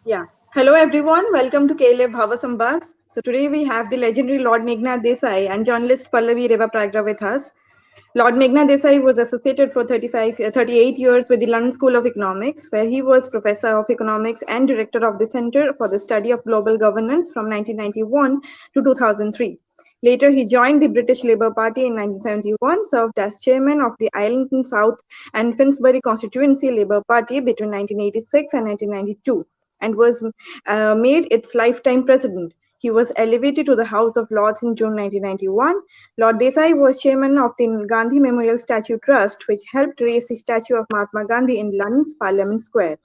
Yeah. Hello, everyone. Welcome to KLF Bhava Samvad. So today we have the legendary Lord Meghnad Desai and journalist Pallavi Rebbapragada with us. Lord Meghnad Desai was associated for 38 years with the London School of Economics, where he was professor of economics and director of the Center for the Study of Global Governance from 1991 to 2003. Later, he joined the British Labour Party in 1971, served as chairman of the Islington South and Finsbury Constituency Labour Party between 1986 and 1992, and was made its lifetime president. He was elevated to the House of Lords in June 1991. Lord Desai was chairman of the Gandhi Memorial Statue Trust, which helped raise the statue of Mahatma Gandhi in London's Parliament Square.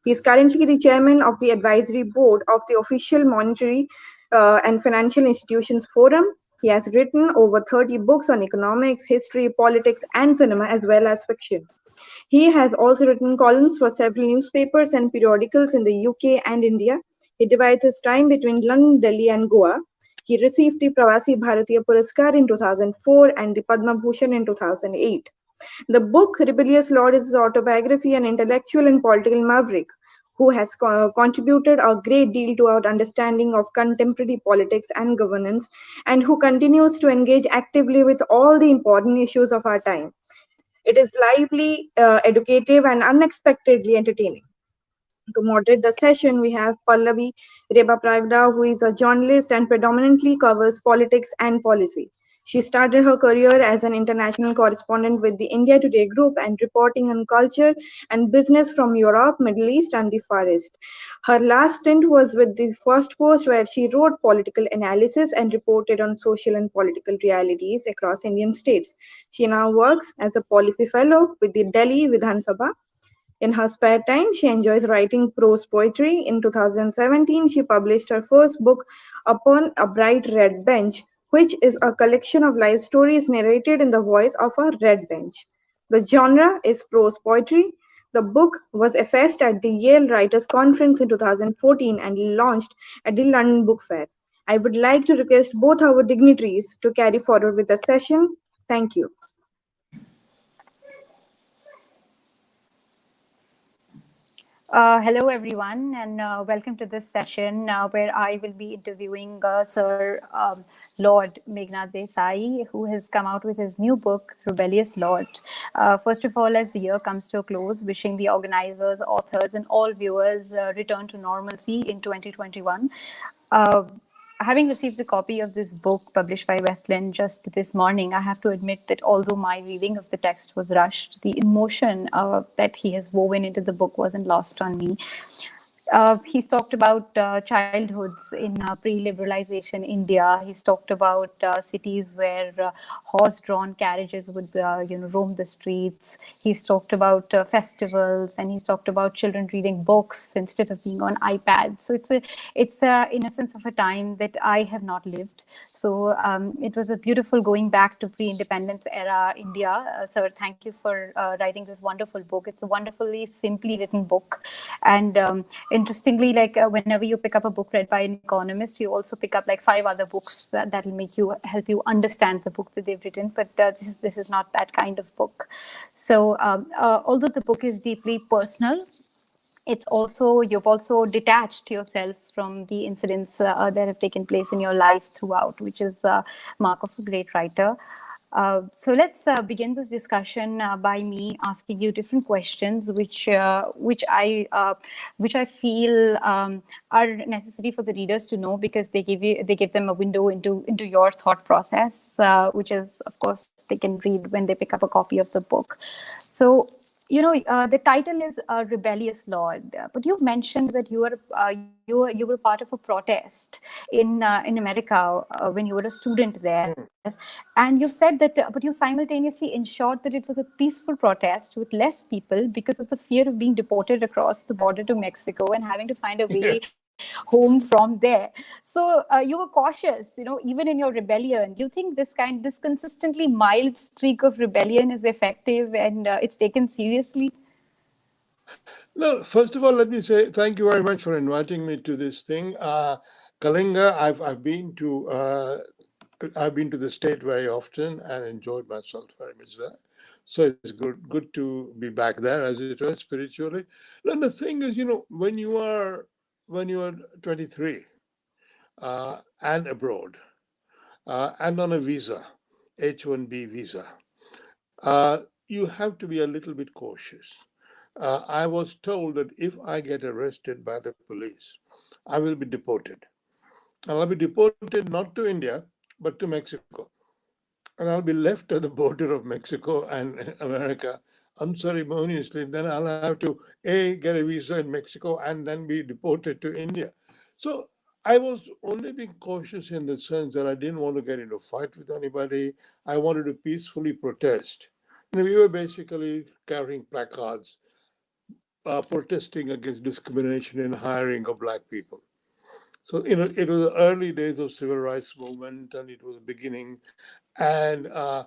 He is currently the chairman of the advisory board of the Official Monetary and Financial Institutions Forum. He has written over 30 books on economics, history, politics, and cinema, as well as fiction. He has also written columns for several newspapers and periodicals in the UK and India. He divides his time between London, Delhi, and Goa. He received the Pravasi Bharatiya Puraskar in 2004 and the Padma Bhushan in 2008. The book Rebellious Lord is his autobiography, an intellectual and political maverick who has contributed a great deal to our understanding of contemporary politics and governance, and who continues to engage actively with all the important issues of our time. It is lively, educative, and unexpectedly entertaining. To moderate the session, we have Pallavi Rebbapragada, who is a journalist and predominantly covers politics and policy. She started her career as an international correspondent with the India Today group and reporting on culture and business from Europe, Middle East, and the Far East. Her last stint was with the First Post, where she wrote political analysis and reported on social and political realities across Indian states. She now works as a policy fellow with the Delhi Vidhan Sabha. In her spare time, she enjoys writing prose poetry. In 2017, she published her first book, Upon a Bright Red Bench, which is a collection of life stories narrated in the voice of a red bench. The genre is prose poetry. The book was assessed at the Yale Writers' Conference in 2014 and launched at the London Book Fair. I would like to request both our dignitaries to carry forward with the session. Thank you. Hello, everyone, and welcome to this session where I will be interviewing Sir Lord Meghnad Desai, who has come out with his new book, Rebellious Lord. First of all, as the year comes to a close, wishing the organizers, authors, and all viewers return to normalcy in 2021. Uh, Having received a copy of this book published by Westland just this morning, I have to admit that although my reading of the text was rushed, the emotion that he has woven into the book wasn't lost on me. He's talked about childhoods in pre-liberalization India. He's talked about cities where horse-drawn carriages would, roam the streets. He's talked about festivals, and he's talked about children reading books instead of being on iPads. So it's a innocence of a time that I have not lived. So it was a beautiful going back to pre-independence era India. Sir, thank you for writing this wonderful book. It's a wonderfully simply written book, and interestingly, like whenever you pick up a book read by an economist, you also pick up like five other books that'll make you help you understand the book that they've written. But this is not that kind of book. So although the book is deeply personal, it's also you've also detached yourself from the incidents that have taken place in your life throughout, which is a mark of a great writer. So let's begin this discussion by me asking you different questions, which I feel are necessary for the readers to know, because they give them a window into your thought process, which is, of course, they can read when they pick up a copy of the book. So the title is Rebellious Lord, but you mentioned that you were part of a protest in America when you were a student there, and you said that, but you simultaneously ensured that it was a peaceful protest with less people because of the fear of being deported across the border to Mexico and having to find a way home from there. So you were cautious, even in your rebellion. Do you think this consistently mild streak of rebellion is effective and it's taken seriously? No, first of all, let me say thank you very much for inviting me to this thing. Kalinga, I've been to the state very often and enjoyed myself very much there. So it's good to be back there, as it were, spiritually. Then the thing is, when you are when you are 23 and abroad and on a visa, H-1B visa, you have to be a little bit cautious. I was told that if I get arrested by the police, I will be deported. And I'll be deported not to India, but to Mexico. And I'll be left at the border of Mexico and America unceremoniously. Then I'll have to A, get a visa in Mexico and then be deported to India. So I was only being cautious in the sense that I didn't want to get into a fight with anybody. I wanted to peacefully protest. We were basically carrying placards protesting against discrimination in hiring of black people. So, it was the early days of civil rights movement and it was beginning. And as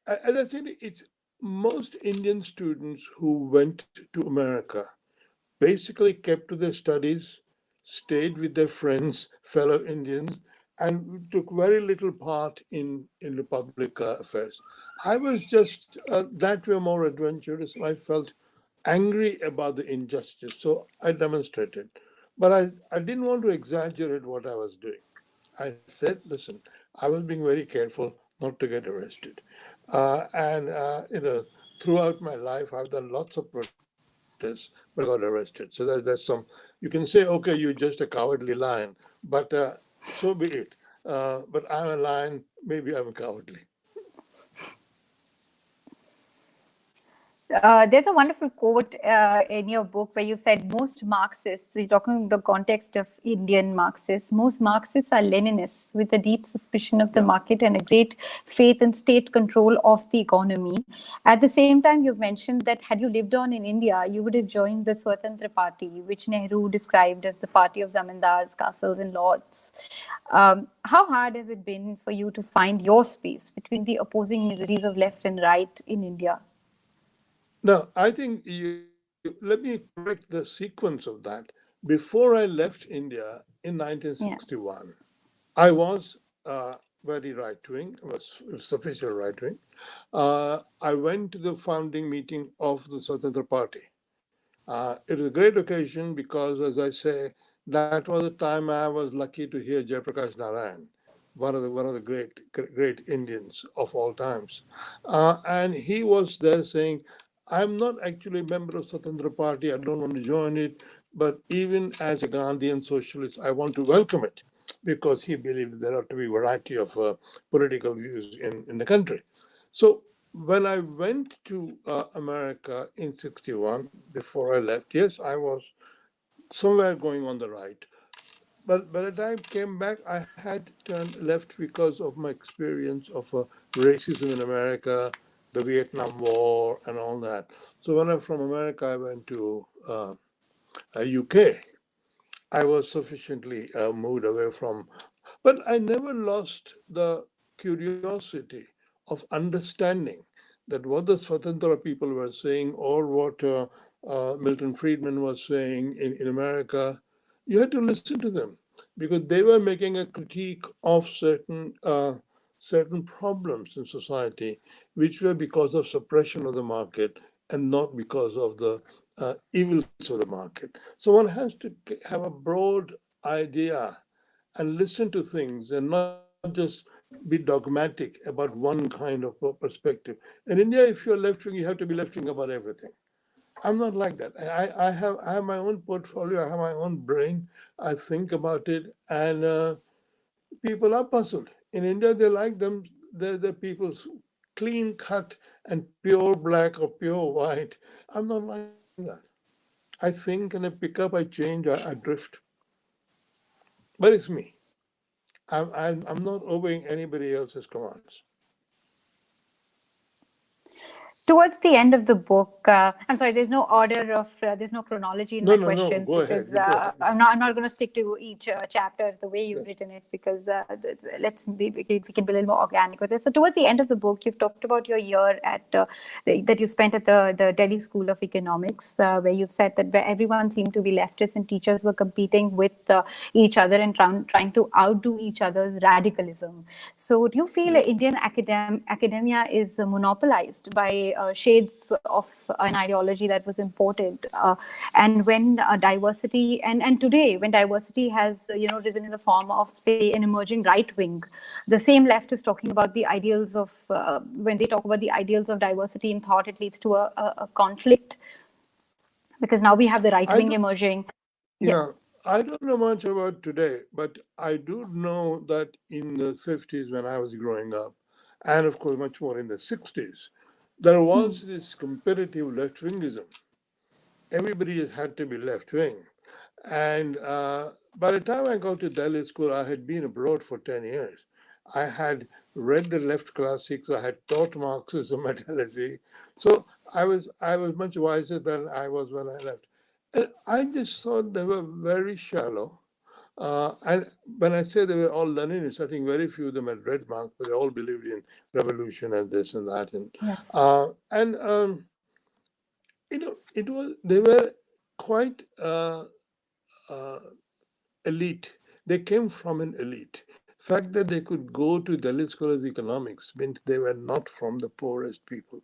I said, it's most Indian students who went to America basically kept to their studies, stayed with their friends, fellow Indians, and took very little part in the public affairs. I was just that way more adventurous, and I felt angry about the injustice, so I demonstrated. But I didn't want to exaggerate what I was doing. I said, listen, I was being very careful not to get arrested. And throughout my life, I've done lots of protests, but I never got arrested. So there's some, you can say, okay, you're just a cowardly lion, but so be it. But I'm a lion, maybe I'm cowardly. There's a wonderful quote in your book where you said most Marxists, you're talking in the context of Indian Marxists, most Marxists are Leninists with a deep suspicion of the market and a great faith in state control of the economy. At the same time, you've mentioned that had you lived on in India, you would have joined the Swatantra Party, which Nehru described as the party of zamindars, castles and lords. How hard has it been for you to find your space between the opposing miseries of left and right in India? Now, I think let me correct the sequence of that. Before I left India in Yeah. 1961, I was very right wing, was sufficient right wing. I went to the founding meeting of the Swatantra Party. It was a great occasion because, as I say, that was the time I was lucky to hear Jayaprakash Narayan, one of the great Indians of all times, and he was there saying, "I'm not actually a member of Swatantra Party. I don't want to join it, but even as a Gandhian socialist, I want to welcome it because he believed there ought to be a variety of political views in the country." So when I went to America in 61, before I left, yes, I was somewhere going on the right. But by the time I came back, I had turned left because of my experience of racism in America, the Vietnam War, and all that. So when I'm from America, I went to UK. I was sufficiently moved away from, but I never lost the curiosity of understanding that what the Swatantra people were saying or what Milton Friedman was saying in America, you had to listen to them because they were making a critique of certain problems in society, which were because of suppression of the market and not because of the evils of the market. So one has to have a broad idea and listen to things and not just be dogmatic about one kind of perspective. In India, if you're left wing, you have to be left wing about everything. I'm not like that. I have my own portfolio. I have my own brain. I think about it, and people are puzzled. In India, they like them. They're people clean cut and pure black or pure white. I'm not like that. I think and I pick up. I change. I drift. But it's me. I'm not obeying anybody else's commands. Towards the end of the book, I'm sorry, there's no order of, there's no chronology in my No. questions Go ahead. because You go ahead. I'm not going to stick to each chapter the way you've written it because we can be a little more organic with it. So towards the end of the book, you've talked about your year that you spent at the Delhi School of Economics, where you've said that where everyone seemed to be leftists and teachers were competing with each other and trying to outdo each other's radicalism. So do you feel Indian academia is monopolized by shades of an ideology that was imported. And when diversity, and today, when diversity has, risen in the form of, say, an emerging right wing, the same left is talking about the ideals of, when they talk about the ideals of diversity in thought, it leads to a conflict, because now we have the right I wing don't, emerging. Yeah. yeah, I don't know much about today, but I do know that in the 50s when I was growing up, and of course much more in the 60s, there was this comparative left wingism. Everybody had to be left wing. And by the time I got to Delhi school, I had been abroad for 10 years. I had read the left classics. I had taught Marxism at LSE. So I was much wiser than I was when I left. And I just thought they were very shallow. And when I say they were all Leninists, I think very few of them had read Marx, but they all believed in revolution and this and that. Yes. And it was they were quite uh, elite. They came from an elite. Fact that they could go to Delhi School of Economics meant they were not from the poorest people.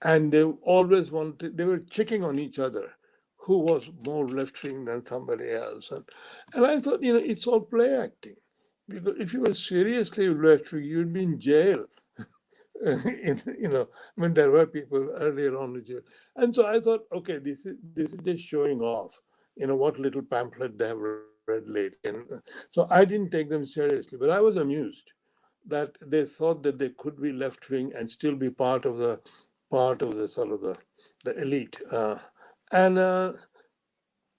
And they always wanted, they were checking on each other who was more left wing than somebody else. And I thought, it's all play acting. Because if you were seriously left wing, you'd be in jail. When there were people earlier on in jail. And so I thought, okay, this is just showing off, what little pamphlet they have read lately. And so I didn't take them seriously, but I was amused that they thought that they could be left wing and still be part of the sort of the elite. And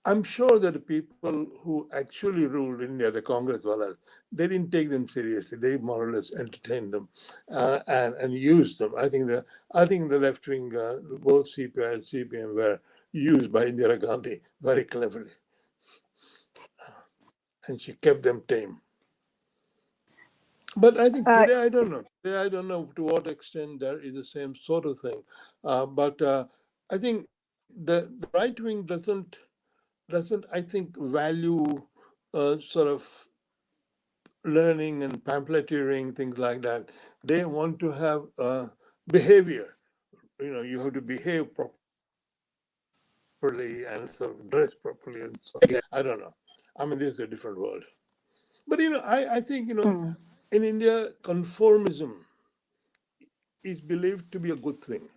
I'm sure that the people who actually ruled India, the Congress, they didn't take them seriously. They more or less entertained them and used them. I think the left wing, both CPI and CPM, were used by Indira Gandhi very cleverly, and she kept them tame. But I think today I don't know. Today I don't know to what extent there is the same sort of thing. But I think the right wing doesn't I think value sort of learning and pamphleteering, things like that. They want to have behavior. You have to behave properly and sort of dress properly and so on. I don't know. I mean, this is a different world. But I think in India, conformism is believed to be a good thing.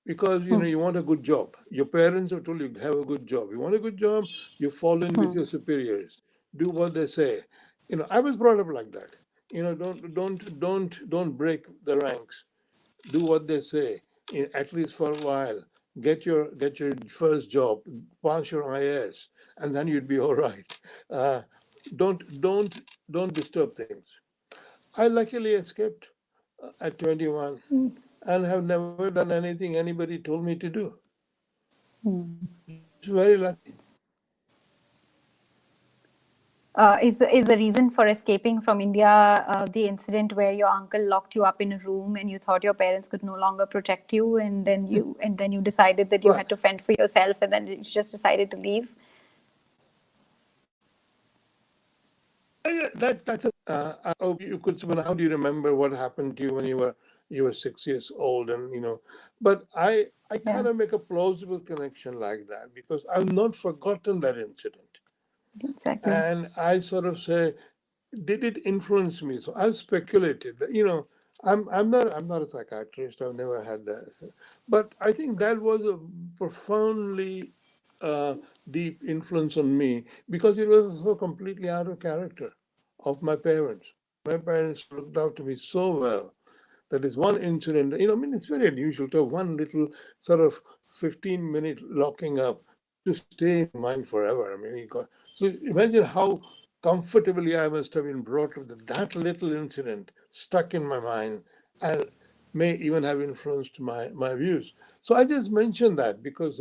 Because you want a good job. Your parents have told you have a good job. You want a good job, you fall in with your superiors. Do what they say. I was brought up like that. Don't break the ranks. Do what they say. At least for a while. Get your first job. Pass your IAS, and then you'd be all right. Uh, don't disturb things. I luckily escaped at 21 and have never done anything anybody told me to do. Just very lucky. Is the reason for escaping from India the incident where your uncle locked you up in a room and you thought your parents could no longer protect you, and then you decided that you Right. had to fend for yourself, and then you just decided to leave? Yeah, that's a. You could say, well, how do you remember what happened to you when you were 6 years old, and But I Yeah, kind of make a plausible connection like that because I've not forgotten that incident, exactly. and I sort of say, did it influence me? So I've speculated that I'm not a psychiatrist. I've never had that, but I think that was a profoundly uh, deep influence on me because it was so completely out of character of my parents. My parents looked after me so well that is one incident. I mean, it's very unusual to have one little sort of 15-minute locking up to stay in your mind forever. I mean, so imagine how comfortably I must have been brought up that that little incident stuck in my mind and may even have influenced my views. So I just mentioned that because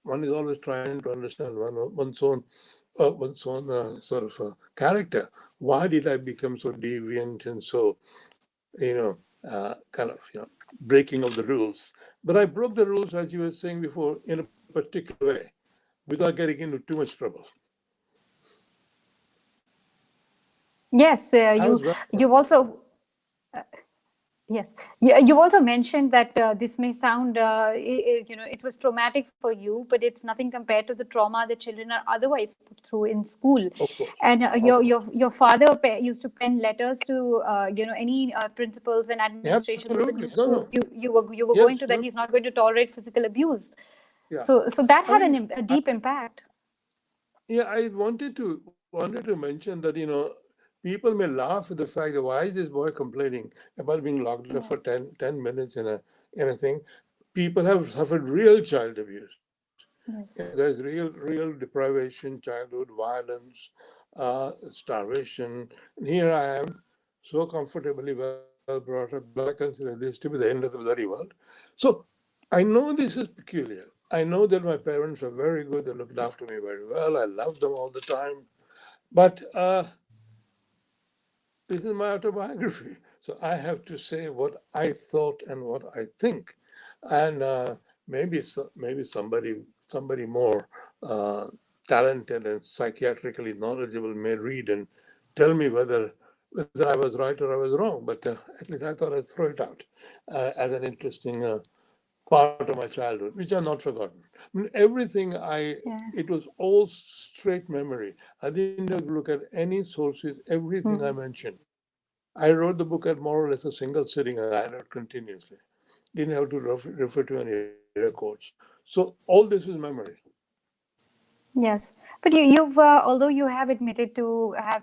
one is always trying to understand one's own sort of character. Why did I become so deviant and so kind of breaking of the rules? But I broke the rules, as you were saying before, in a particular way, without getting into too much trouble. Yes, I was well. you've also Yes. Yeah, you also mentioned that this may sound, it was traumatic for you, but it's nothing compared to the trauma that children are otherwise put through in school. Of course, And of course. your father used to pen letters to any principals and administrations of the Absolutely. new No, schools no. you were going Yes, to, that no. he's not going to tolerate physical abuse. Yeah. So that I had mean, a deep impact. yeah, I wanted to mention that, people may laugh at the fact that why is this boy complaining about being locked up Yeah. for 10 minutes in a thing. People have suffered real child abuse. Yes. There's real deprivation, childhood violence, starvation. And here I am, so comfortably well brought up that I consider this to be the end of the bloody world. So I know this is peculiar. I know that my parents were very good. They looked after me very well. I loved them all the time. But this is my autobiography. So I have to say what I thought and what I think. And maybe somebody more uh, talented and psychiatrically knowledgeable may read and tell me whether I was right or I was wrong. But at least I thought I'd throw it out as an interesting part of my childhood, which I've not forgotten. I mean, everything Yeah. it was all straight memory. I didn't have to look at any sources. Everything I Hmm. mentioned, I wrote the book at more or less a single sitting, and I wrote continuously. Didn't have to refer to any records. So all this is memory. Yes, but you've although you have admitted to have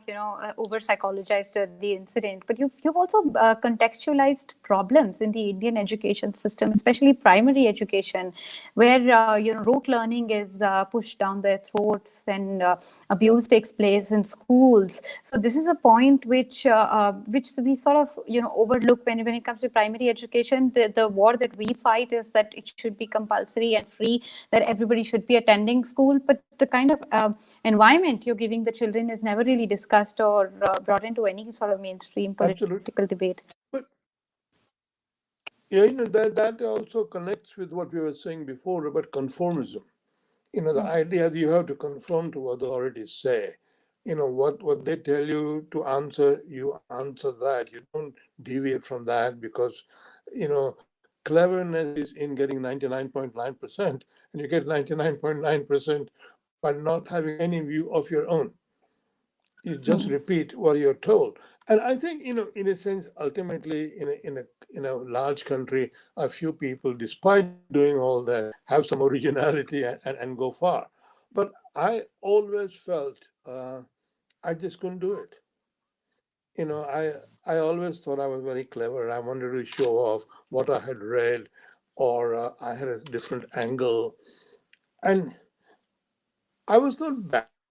over psychologized the incident, but you've also contextualized problems in the Indian education system, especially primary education, where rote learning is pushed down their throats and Yeah, abuse takes place in schools. So this is a point which we sort of overlook when it comes to primary education. The war that we fight is that it should be compulsory and free, that everybody should be attending school, but the kind of environment you're giving the children is never really discussed or brought into any sort of mainstream absolutely. political debate. But yeah, that also connects with what we were saying before about conformism. The Yes. idea that you have to conform to what the authorities say. What they tell you to answer, you answer that. You don't deviate from that because cleverness is in getting 99.9%, and you get 99.9% by not having any view of your own. You just Mm. repeat what you're told. And I think, in a sense, ultimately, in a large country, a few people, despite doing all that, have some originality and go far. But I always felt I just couldn't do it. I always thought I was very clever. I wanted to show off what I had read, or I had a different angle. And I was not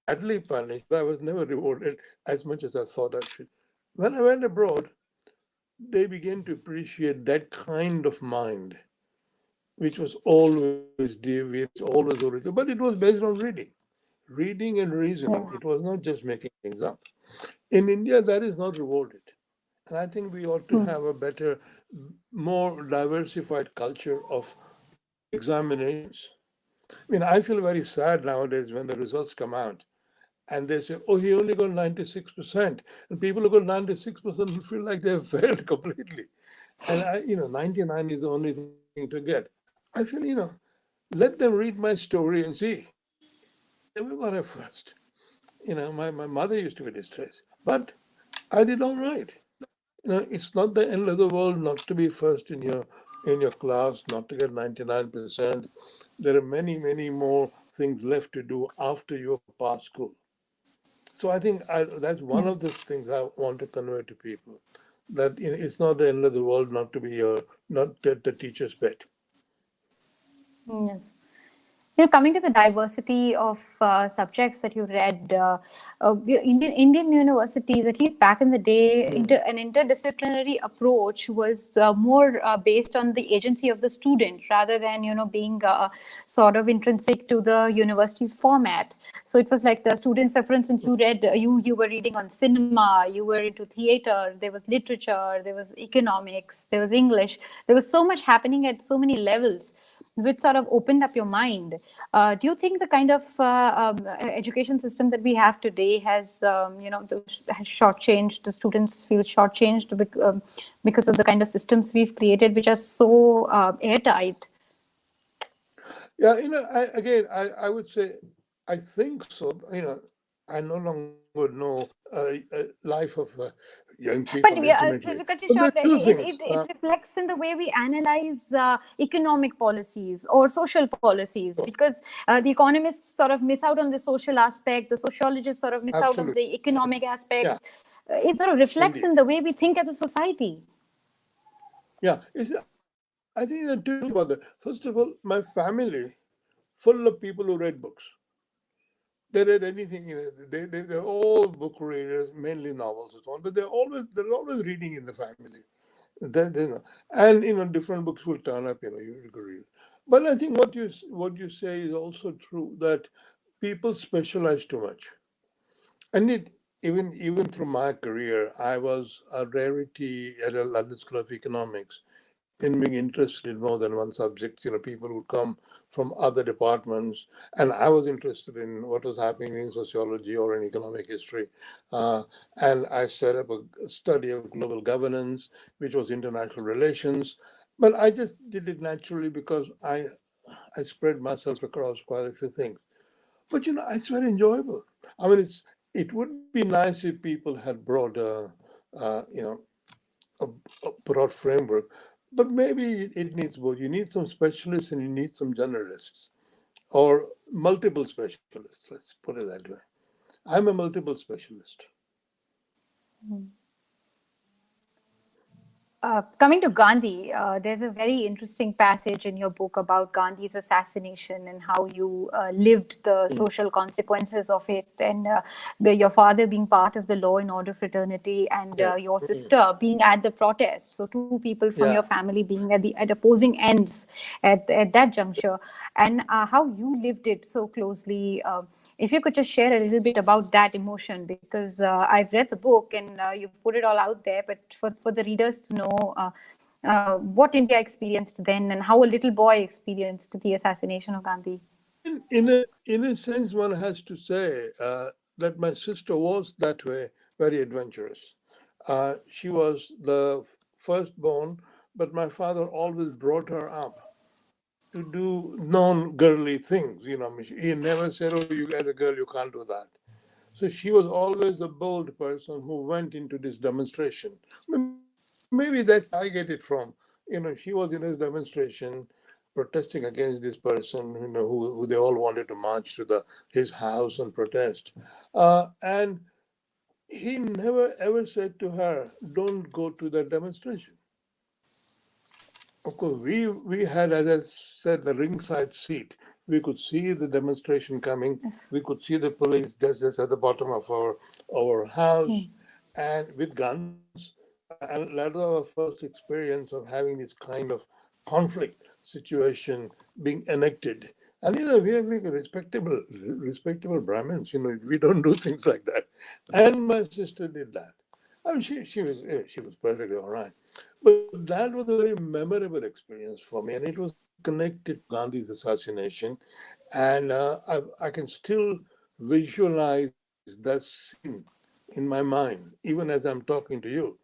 badly punished, but I was never rewarded as much as I thought I should. When I went abroad, they began to appreciate that kind of mind, which was always devious, always original, but it was based on reading and reasoning. It Yes. was not just making things up. In India, that is not rewarded. And I think we ought to Mm. have a better, more diversified culture of examinations. I mean, I feel very sad nowadays when the results come out and they say, oh, he only got 96%. And people who got 96% feel like they've failed completely. And 99 is the only thing to get. I feel, let them read my story and see. I never got a first. My mother used to be distressed, but I did all right. It's not the end of the world not to be first in your class, not to get 99%. There are many more things left to do after you pass school. So I think that's one of the things I want to convey to people, that it's not the end of the world not to be not the teacher's pet. Yes. Coming to the diversity of subjects that you read, Indian universities, at least back in the day, Hmm. an interdisciplinary approach was more based on the agency of the student rather than being sort of intrinsic to the university's format. So it was like the students, for instance, you read, you were reading on cinema, you were into theater, there was literature, there was economics, there was English, there was so much happening at so many levels. which sort of opened up your mind. Do you think the kind of education system that we have today has, has shortchanged, the students feel shortchanged because of the kind of systems we've created, which are so airtight? Yeah, I would say, I think so. I no longer know life of young people But yeah, intimately, to cut you but there short, are two things. it reflects in the way we analyze economic policies or social policies, because the economists sort of miss out on the social aspect, the sociologists sort of miss out on Absolutely, the economic yeah, aspects. It sort of reflects indeed, in the way we think as a society. yeah. I think there are two things about that. First of all, my family full of people who read books. They read anything. They're all book readers, mainly novels and so on. But they're always reading in the family. And different books will turn up. You could read. But I think what you say is also true, that people specialize too much. And even through my career, I was a rarity at a London School of Economics in being interested in more than one subject. People would come from other departments, and I was interested in what was happening in sociology or in economic history. Uh, and I set up a study of global governance, which was international relations. But I just did it naturally because I spread myself across quite a few things. But it's very enjoyable. I mean, it would be nice if people had uh, you know, a, a broad framework, but maybe it needs both. You need some specialists and you need some generalists, or multiple specialists. Let's put it that way. I'm a multiple specialist. Coming to Gandhi, there's a very interesting passage in your book about Gandhi's assassination and how you lived the social consequences of it, and your father being part of the law and order fraternity, and Yeah. your sister being at the protest. So two people from your Yeah. family being at opposing ends at that juncture, and how you lived it so closely. If you could just share a little bit about that emotion, because I've read the book and you've put it all out there, but for the readers to know what India experienced then and how a little boy experienced the assassination of Gandhi. In a sense, one has to say that my sister was that way, very adventurous. She was the firstborn, but my father always brought her up to do non-girly things. He never said, "Oh, you as a girl, you can't do that." So she was always a bold person who went into this demonstration. Maybe that's where I get it from. She was in his demonstration protesting against this person, who they all wanted to march to his house and protest. And he never ever said to her, "Don't go to that demonstration." Of course, we had, as I said, the ringside seat. We could see the demonstration coming. Yes. We could see the police just at the bottom of our house, and with guns. And that was our first experience of having this kind of conflict situation being enacted. And we are like respectable Brahmins. We don't do things like that. And my sister did that. I mean, she was perfectly all right. But that was a very memorable experience for me, and it was connected to Gandhi's assassination. And I can still visualize that scene in my mind, even as I'm talking to you.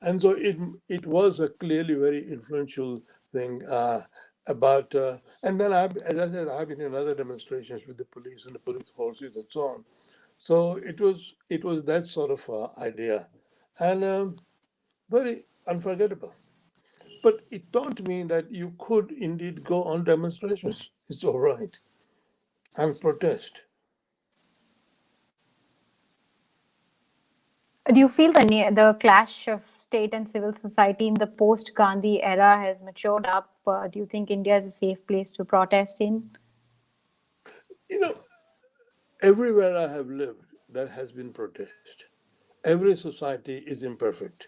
And so it was a clearly very influential thing about. And then, as I said, I've been in other demonstrations with the police and the police forces and so on. So it was that sort of idea, and very unforgettable. But it taught me that you could indeed go on demonstrations. It's all right, and protest. Do you feel the clash of state and civil society in the post Gandhi era has matured up? Do you think India is a safe place to protest in? You know, everywhere I have lived, there has been protest. Every society is imperfect.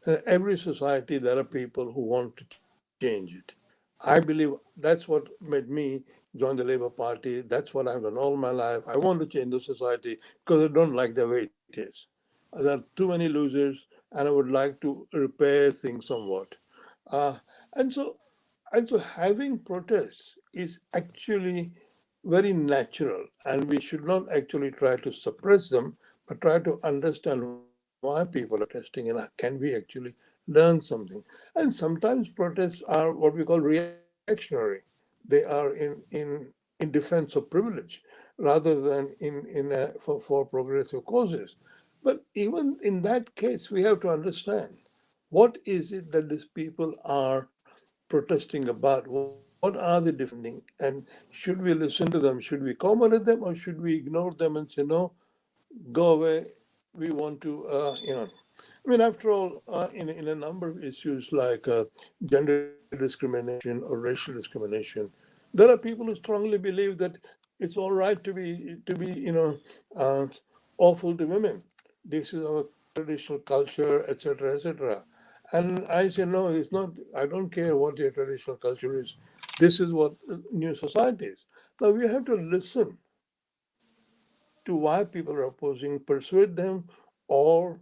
In every society, there are people who want to change it. I believe that's what made me join the Labour Party. That's what I've done all my life. I want to change the society because I don't like the way it is. There are too many losers, and I would like to repair things somewhat. And so And so having protests is actually very natural, and we should not actually try to suppress them, but try to understand why people are protesting and can we actually learn something. And sometimes protests are what we call reactionary. They are in defense of privilege rather than for progressive causes. But even in that case, we have to understand what is it that these people are protesting about? What are they defending? And should we listen to them? Should we accommodate them or should we ignore them and say, no, go away? We want to, I mean, after all, in a number of issues like gender discrimination or racial discrimination, there are people who strongly believe that it's all right to be awful to women. This is our traditional culture, etc., etc. And I say no, it's not. I don't care what your traditional culture is. This is what new society is. Now we have to listen to why people are opposing, persuade them, or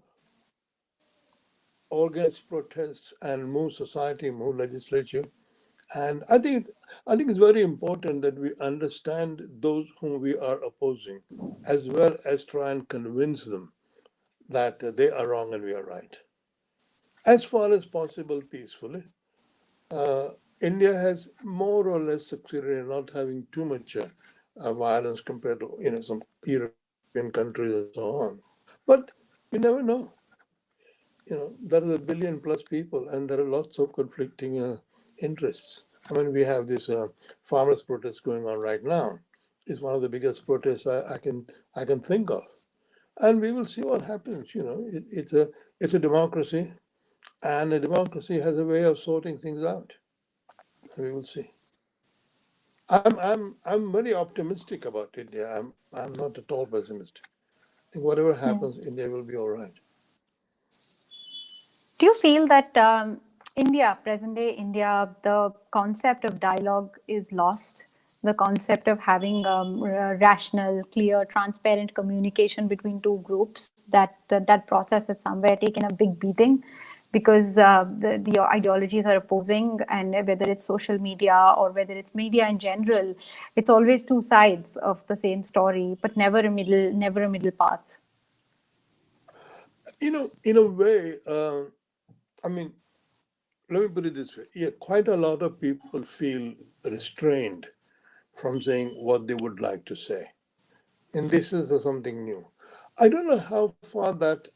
organize protests and move society, move legislature. And I think it's very important that we understand those whom we are opposing, as well as try and convince them that they are wrong and we are right, as far as possible peacefully. Uh, India has more or less succeeded in not having too much violence compared to some European countries and so on. But you never know. There are a billion plus people, and there are lots of conflicting interests. I mean, we have this farmers' protest going on right now. It's one of the biggest protests I can think of, and we will see what happens. It's a democracy, and a democracy has a way of sorting things out. And we will see. I'm very optimistic about India. I'm not at all pessimistic. I think whatever Yeah. happens, India will be all right. Do you feel that India, present day India, the concept of dialogue is lost? The concept of having rational, clear, transparent communication between two groups, that process has somewhere taken a big beating because the ideologies are opposing, and whether it's social media or whether it's media in general, it's always two sides of the same story, but never a middle path. In a way, I mean, let me put it this way. Yeah, quite a lot of people feel restrained from saying what they would like to say. And this is something new. I don't know how far that,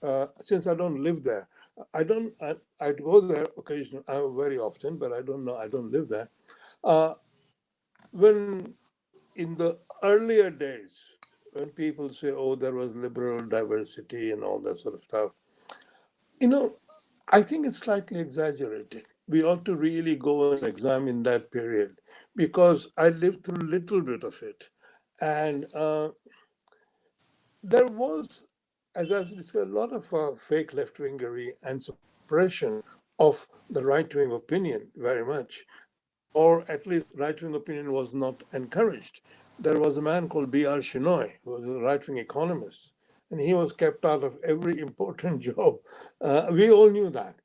since I don't live there, I go there occasionally, very often, but I don't know, I don't live there. Uh, when in the earlier days, when people say, oh, there was liberal diversity and all that sort of stuff, you know, I think it's slightly exaggerated. We ought to really go and examine that period because I lived through a little bit of it. And there was, as I've discussed, a lot of fake left wingery and suppression of the right wing opinion very much, or at least right wing opinion was not encouraged. There was a man called B.R. Shenoy, who was a right wing economist, and he was kept out of every important job. We all knew that.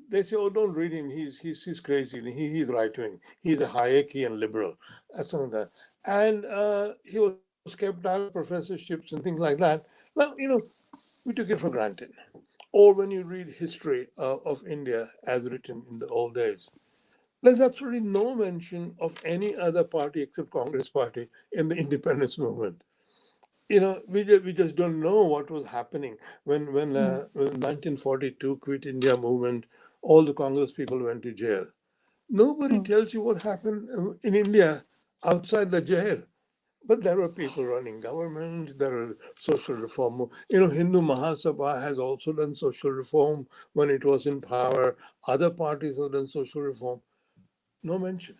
They say, "Oh, don't read him. He's crazy. He's right wing. He's a Hayekian liberal." Something like that. And he was kept out of professorships and things like that. Now, we took it for granted. Or when you read history of India as written in the old days, there's absolutely no mention of any other party except Congress party in the independence movement. We just don't know what was happening when 1942 Quit India movement, all the Congress people went to jail. Nobody tells you what happened in India outside the jail. But there were people running government, there are social reform. Hindu Mahasabha has also done social reform when it was in power. Other parties have done social reform. No mention.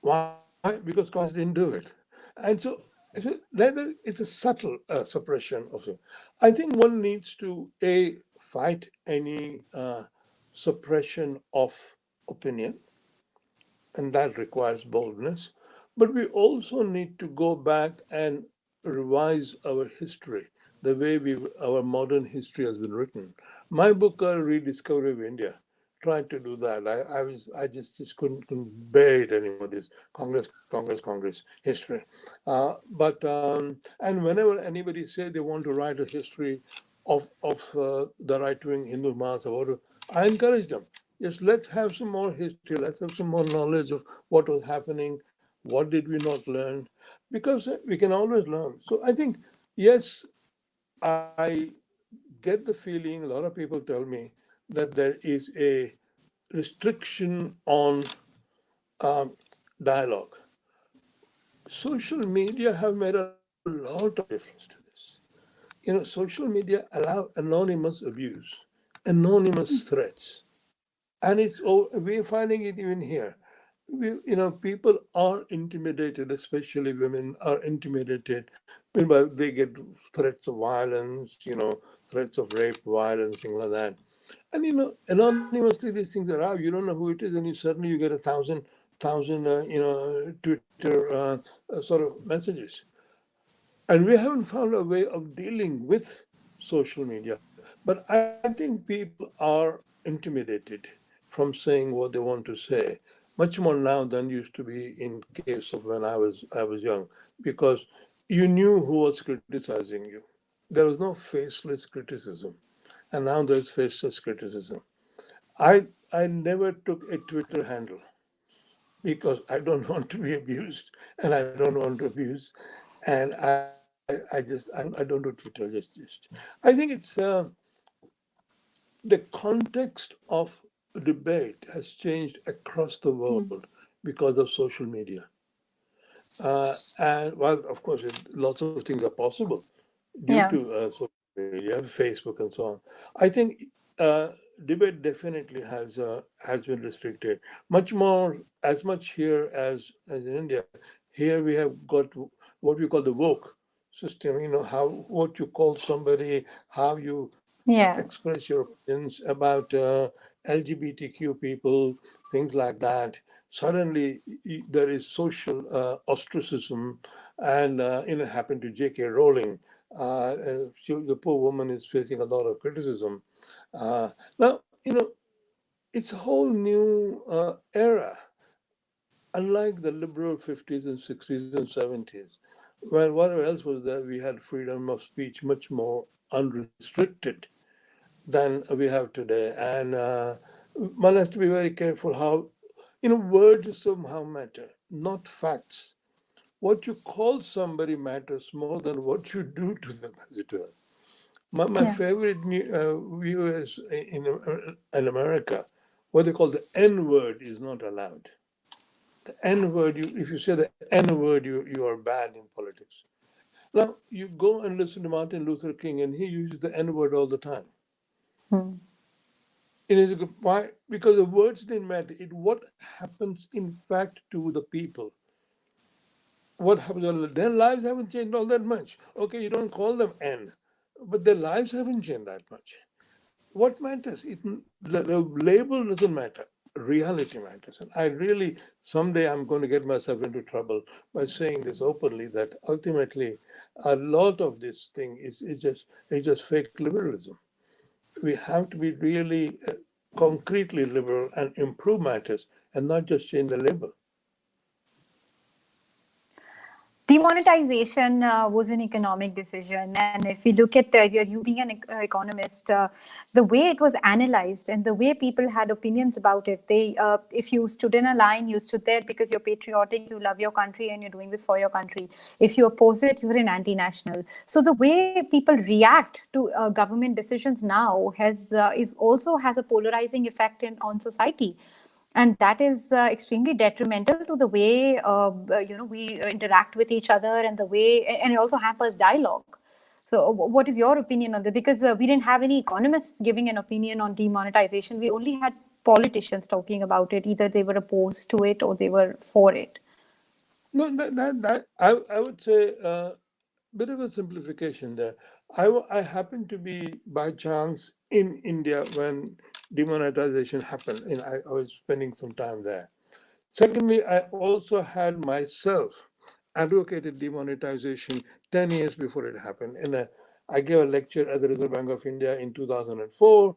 Why? Because Congress didn't do it. And it's a subtle suppression of it. I think one needs to fight any suppression of opinion, and that requires boldness. But we also need to go back and revise our history, the way our modern history has been written. My book, Rediscovery of India, tried to do that. I just couldn't bear it anymore. This Congress history. And whenever anybody say they want to write a history of the right wing Hindu Mahasabha, I encourage them. Yes, let's have some more history. Let's have some more knowledge of what was happening. What did we not learn? Because we can always learn. So I think yes, I get the feeling, a lot of people tell me that there is a restriction on um, dialogue. Social media have made a lot of difference to this. Social media allow anonymous abuse, anonymous threats, and we're finding it even here. People are intimidated, especially women are intimidated. They get threats of violence, threats of rape, violence, things like that. And anonymously these things are out. You don't know who it is, and suddenly you get 1,000, Twitter sort of messages. And we haven't found a way of dealing with social media. But I think people are intimidated from saying what they want to say, much more now than used to be in case of when I was young, because you knew who was criticizing you. There was no faceless criticism, and now there's faceless criticism. I never took a Twitter handle because I don't want to be abused, and I don't want to abuse, and I don't do Twitter. Just I think it's the context of debate has changed across the world because of social media. And well, of course, lots of things are possible due Yeah. to social media, Facebook, and so on. I think uh, debate definitely has been restricted much more, as much here as in India. Here we have got what we call the woke system. How what you call somebody, how you Yeah. express your opinions about LGBTQ people, things like that. Suddenly, there is social ostracism, and it happened to J.K. Rowling. The poor woman is facing a lot of criticism. Now, it's a whole new era, unlike the liberal 50s and 60s and 70s. When whatever else was there, we had freedom of speech much more unrestricted than we have today. And one has to be very careful how, words somehow matter, not facts. What you call somebody matters more than what you do to them, as it were. My Yeah. favorite view is in America, what they call the N word is not allowed. The N word, if you say the N word, you are bad in politics. Now, you go and listen to Martin Luther King, and he uses the N word all the time. Hmm. Why? Because the words didn't matter. What happens in fact to the people. What happens? Their lives haven't changed all that much. Okay, you don't call them N, but their lives haven't changed that much. What matters? The label doesn't matter. Reality matters. And I really, someday I'm going to get myself into trouble by saying this openly, that ultimately a lot of this thing is just fake liberalism. We have to be really concretely liberal and improve matters and not just change the label. Demonetization was an economic decision, and if you look at you being an economist, the way it was analyzed and the way people had opinions about it, if you stood in a line, you stood there because you're patriotic, you love your country, and you're doing this for your country. If you oppose it, you're an anti-national. So the way people react to government decisions now is also has a polarizing effect on society, and that is extremely detrimental to the way we interact with each other, and the way, and it also hampers dialogue. So what is your opinion on this? Because we didn't have any economists giving an opinion on demonetization. We only had politicians talking about it. Either they were opposed to it or they were for it. No, I would say bit of a simplification there. I happened to be by chance in India when demonetization happened, and I was spending some time there. Secondly, I also had myself advocated demonetization 10 years before it happened. I gave a lecture at the Reserve Bank of India in 2004,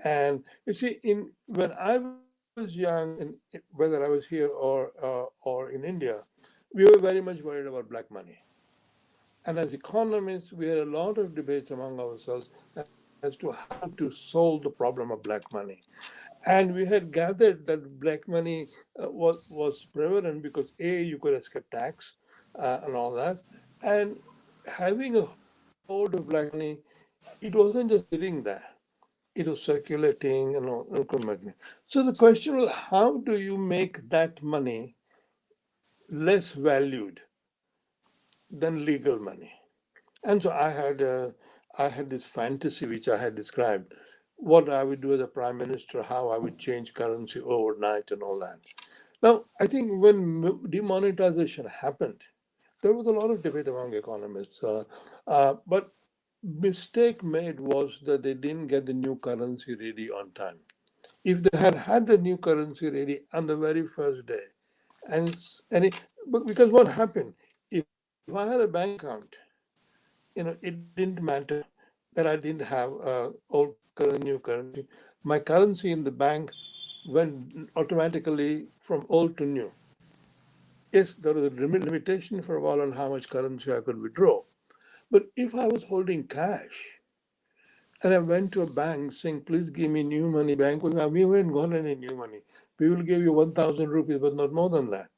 And you see, in when I was young, whether I was here or in India, we were very much worried about black money. And as economists, we had a lot of debates among ourselves as to how to solve the problem of black money. And we had gathered that black money was prevalent because A, you could escape tax and all that. And having a hoard of black money, it wasn't just sitting there, it was circulating and all. So the question was, how do you make that money less valued than legal money? And so I had this fantasy which I had described, what I would do as a prime minister, how I would change currency overnight and all that. Now, I think when demonetization happened, there was a lot of debate among economists. But mistake made was that they didn't get the new currency ready on time. If they had had the new currency ready on the very first day, but because what happened, if I had a bank account, it didn't matter that I didn't have old currency, new currency. My currency in the bank went automatically from old to new. Yes, there was a limitation for a while on how much currency I could withdraw. But if I was holding cash and I went to a bank saying, please give me new money, bank will say, we haven't got any new money. We will give you 1,000 rupees, but not more than that.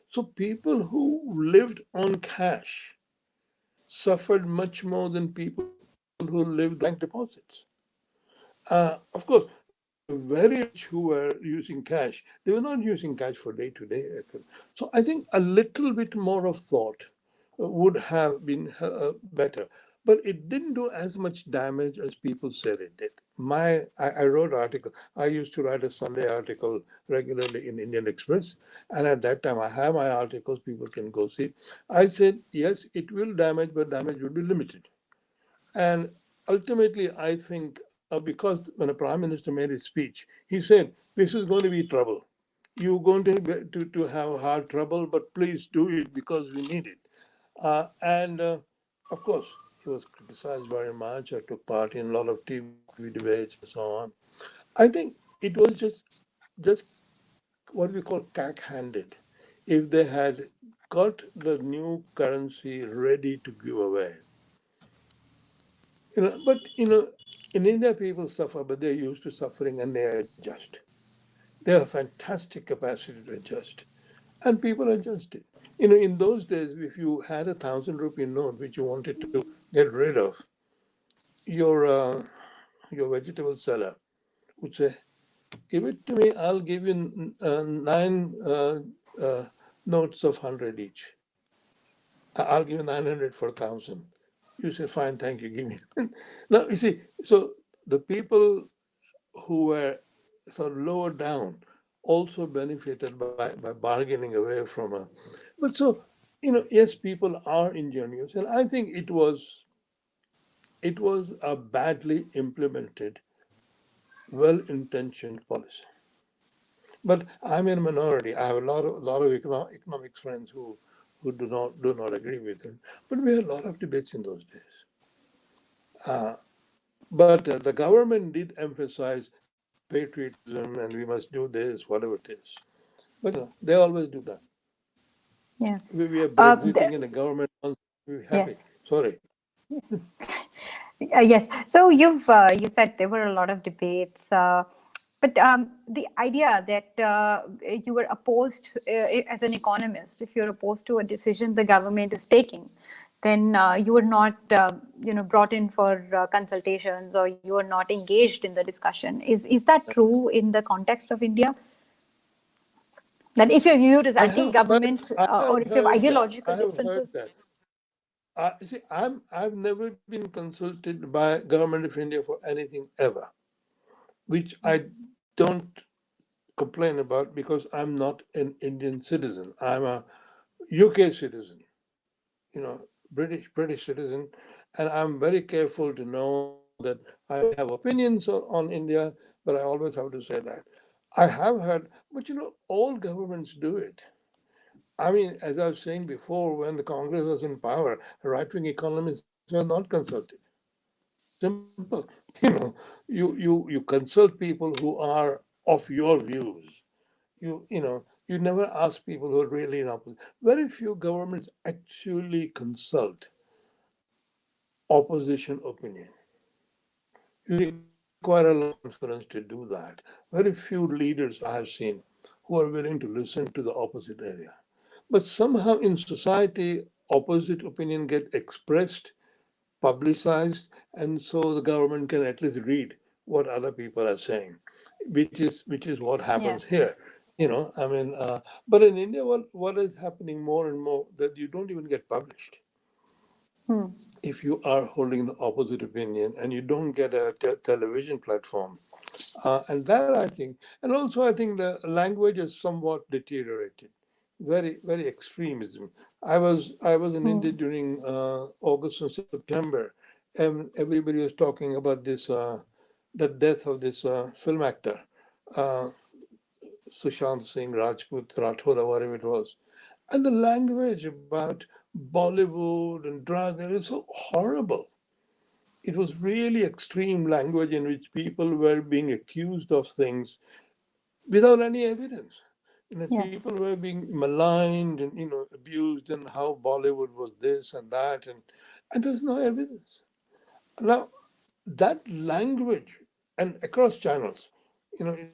So people who lived on cash suffered much more than people who lived on bank deposits. Of course, the very rich who were using cash, they were not using cash for day to day. So I think a little bit more of thought would have been better. But it didn't do as much damage as people said it did. I wrote articles. I used to write a Sunday article regularly in Indian Express, and at that time I have my articles. People can go see. I said yes, it will damage, but damage will be limited. And ultimately, I think because when the prime minister made his speech, he said, "This is going to be trouble. You're going to have hard trouble, but please do it because we need it." And of course, he was criticized very much. I took part in a lot of TV debates and so on. I think it was just what we call cack-handed. If they had got the new currency ready to give away, but in India, people suffer, but they're used to suffering and they adjust. They have fantastic capacity to adjust, and people adjust it. In those days, if you had 1,000 rupee note which you wanted to get rid of, your your vegetable seller would say, "Give it to me. I'll give you nine uh, notes of 100 each. I'll give you 900 for 1,000." You say, "Fine, thank you. Give me." Now you see, so the people who were sort of lower down also benefited by bargaining away from a. But so, yes, people are ingenious, and I think it was a badly implemented, well-intentioned policy. But I'm in a minority. I have a lot of economics friends who do not agree with it. But we had a lot of debates in those days. Uh, but the government did emphasize patriotism and we must do this, whatever it is. But they always do that. Yeah. We are There, Brexiting in the government. We're happy. yes. Sorry. Yes. So you said there were a lot of debates, but the idea that you were opposed as an economist, if you're opposed to a decision the government is taking, then you were not, brought in for consultations, or you were not engaged in the discussion. Is that true in the context of India? That if you're viewed as anti-government, I or have if you have heard that. ideological I have heard differences? that. See, I've never been consulted by government of India for anything ever, which I don't complain about because I'm not an Indian citizen. I'm a UK citizen, British citizen, and I'm very careful to know that I may have opinions on India, but I always have to say that. I have heard, but all governments do it. I mean, as I was saying before, when the Congress was in power, right wing economists were not consulted. Simple. You know, you consult people who are of your views. You never ask people who are really in opposition. Very few governments actually consult opposition opinion. You require a lot of confidence to do that. Very few leaders I have seen who are willing to listen to the opposite area. But somehow in society, opposite opinion get expressed, publicized, and so the government can at least read what other people are saying, which is what happens Yes. here. But in India, what is happening more and more that you don't even get published Hmm. if you are holding the opposite opinion, and you don't get a television platform. And that I think, and also I think the language is somewhat deteriorated, very very extremism. I was in India Hmm. during August and September, and everybody was talking about this the death of this film actor, uh, Sushant Singh Rajput Rathod, or whatever it was, and the language about Bollywood and drama is so horrible. It was really extreme language in which people were being accused of things without any evidence. Yes. People were being maligned and abused, and how Bollywood was this and that, and there's no evidence. Now that language, and across channels,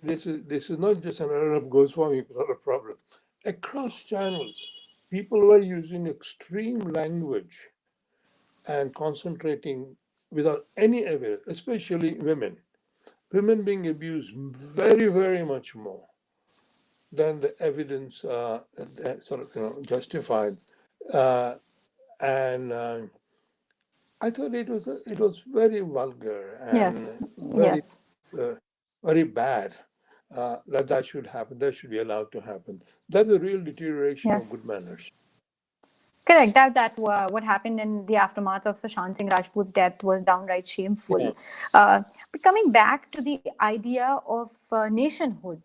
this is not just an Arab Goswami sort of problem. Across channels, people were using extreme language and concentrating without any evidence, especially women being abused very, very much more than the evidence that sort of justified. Uh, and I thought it was very vulgar Yes. and very Yes. uh, very bad. That should happen. That should be allowed to happen. That's a real deterioration of Yes. good manners. Correct. What happened in the aftermath of Sushant Singh Rajput's death was downright Yeah, shameful. But coming back to the idea of nationhood,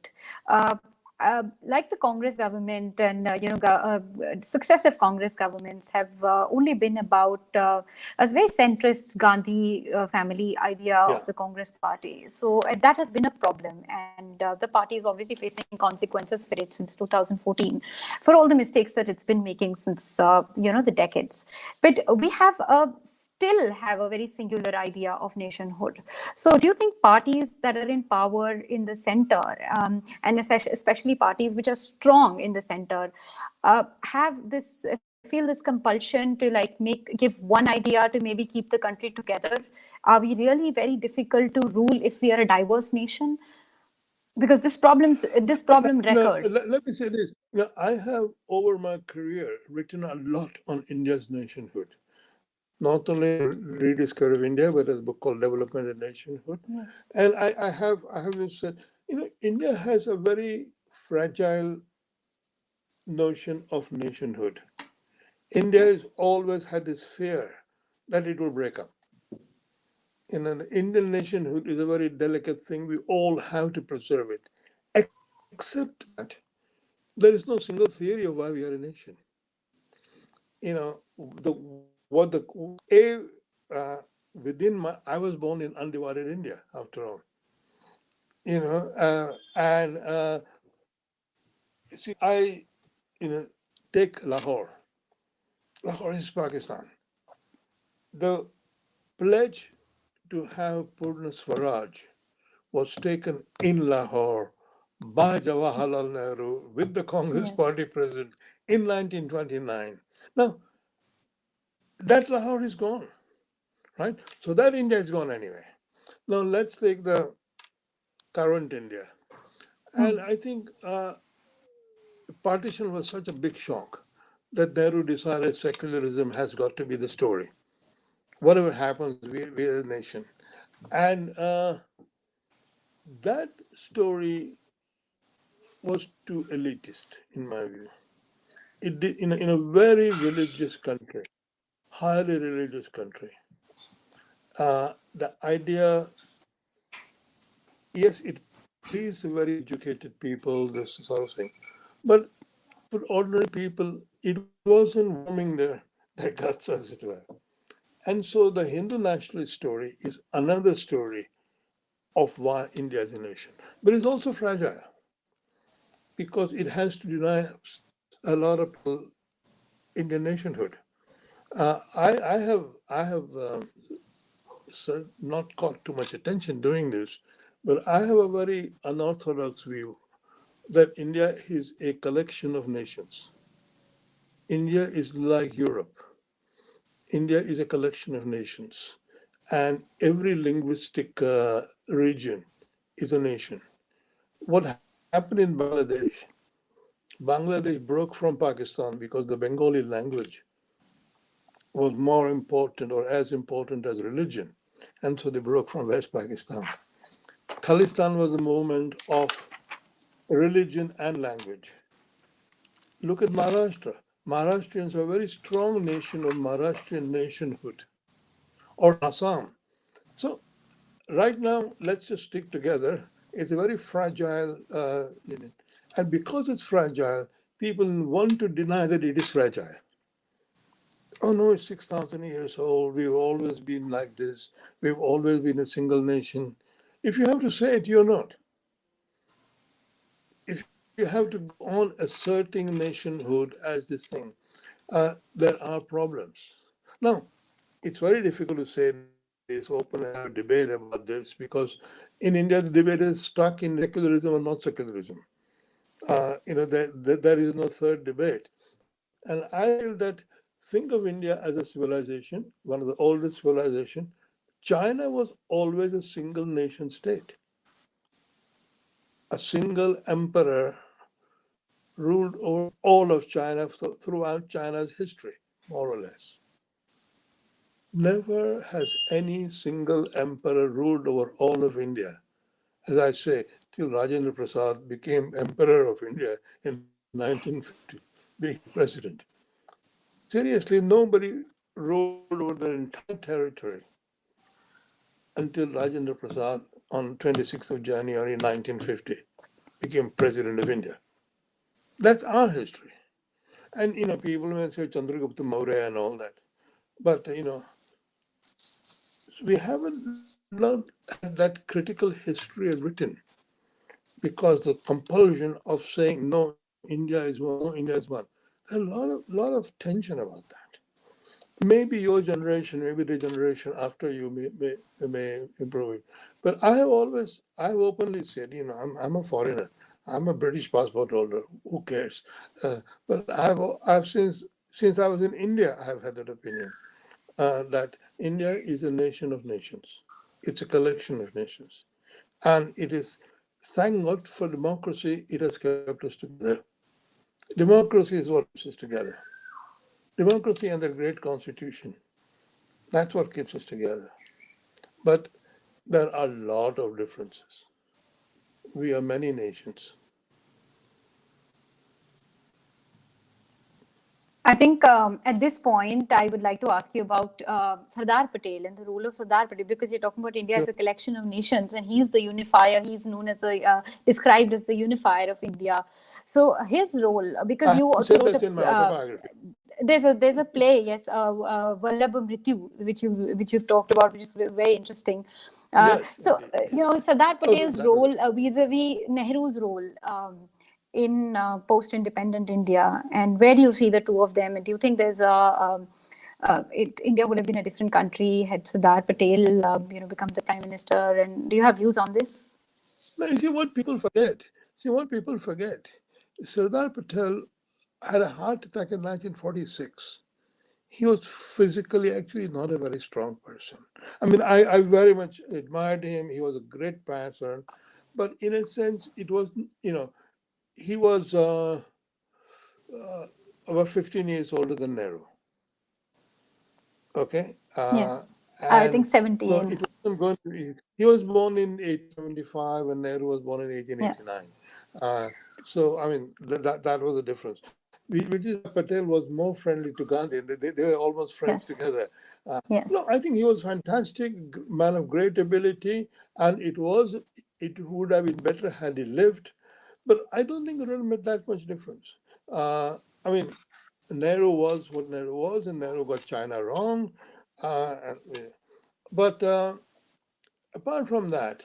uh, like the Congress government and successive Congress governments have only been about a very centrist Gandhi family idea of yeah. the Congress party. So that has been a problem, and the party is obviously facing consequences for it since 2014 for all the mistakes that it's been making since the decades. But we have still have a very singular idea of nationhood. So do you think parties that are in power in the center, and especially parties which are strong in the center, have this feel this compulsion to like give one idea to maybe keep the country together? Are we really very difficult to rule if we are a diverse nation? Because this problem records. Let me say this. I have over my career written a lot on India's nationhood. Not only in Rediscovery of India, but a book called Development and Nationhood. Yes. And I have said, India has a very fragile notion of nationhood. India has always had this fear that it will break up. An Indian nationhood is a very delicate thing. We all have to preserve it. Except that there is no single theory of why we are a nation. The what the a within my I was born in undivided India after all. And see, I take Lahore. Lahore is Pakistan. The pledge to have Purna Swaraj was taken in Lahore by Jawaharlal Nehru with the Congress Yes. Party president in 1929. Now, that Lahore is gone, right? So that India is gone anyway. Now, let's take the current India. Hmm. And I think partition was such a big shock that Nehru decided secularism has got to be the story. Whatever happens, we're a nation. And that story was too elitist, in my view. It did in a very religious country, highly religious country. The idea, yes, it pleased very educated people, this sort of thing, but for ordinary people, it wasn't warming their guts, as it were. And so the Hindu nationalist story is another story of why India is a nation. But it's also fragile because it has to deny a lot of people Indian nationhood. I have not caught too much attention doing this, but I have a very unorthodox view that India is a collection of nations. India is like Europe. India is a collection of nations, and every linguistic region is a nation. What happened in Bangladesh broke from Pakistan because the Bengali language was more important or as important as religion, and so they broke from West Pakistan. Khalistan was a movement of religion and language. Look at Maharashtra. Maharashtrians are a very strong nation of Maharashtrian nationhood, or Assam. So right now, let's just stick together. It's a very fragile unit. And because it's fragile, people want to deny that it is fragile. Oh no, it's 6,000 years old. We've always been like this. We've always been a single nation. If you have to say it, you're not. If you have to go on asserting nationhood as this thing, there are problems. Now, it's very difficult to say this open and have a debate about this because in India the debate is stuck in secularism or not secularism. There is no third debate. And I feel that think of India as a civilization, one of the oldest civilization. China was always a single nation state. A single emperor ruled over all of China throughout China's history, more or less. Never has any single emperor ruled over all of India. As I say, till Rajendra Prasad became Emperor of India in 1950, being president. Seriously, nobody ruled over the entire territory until Rajendra Prasad on 26th of January 1950 became President of India. That's our history. And, people may say Chandragupta Maurya and all that. But, we haven't not had that critical history written because the compulsion of saying, no, India is one, no, India is one. There's a lot of tension about that. Maybe your generation, maybe the generation after you may improve it. But I've openly said, I'm a foreigner. I'm a British passport holder. Who cares? But I've since I was in India, I've had that opinion that India is a nation of nations. It's a collection of nations, and it is. Thank God for democracy. It has kept us together. Democracy is what keeps us together. Democracy and the great constitution. That's what keeps us together. But there are a lot of differences. We are many nations. I think at this point, I would like to ask you about Sardar Patel and the role of Sardar Patel, because you're talking about India as a collection of nations, and he's the unifier. He's known as the described as the unifier of India. So his role, because I you have also said wrote that's in my autobiography. there's a play, yes, Vallabha Mrityu, which you've talked about, which is very interesting. Yes, So indeed. Sardar Oh, Patel's that was role vis-a-vis Nehru's role in post-independent India, and where do you see the two of them? And do you think there's India would have been a different country had Sardar Patel, become the prime minister? And do you have views on this? no, you see what people forget. Sardar Patel had a heart attack in 1946. He was physically actually not a very strong person. I mean, I very much admired him. He was a great person. But in a sense, it was, he was uh, about 15 years older than Nehru. Okay. Yes, I think And so 17. it wasn't going to be, he was born in 1875 and Nehru was born in Yeah. 1889. So, I mean, that was the difference. Vijay Patel was more friendly to Gandhi. They were almost friends Yes. together. Yes. No, I think he was fantastic, man of great ability, and it would have been better had he lived. But I don't think it would have made that much difference. I mean, Nehru was what Nehru was, and Nehru got China wrong. But apart from that,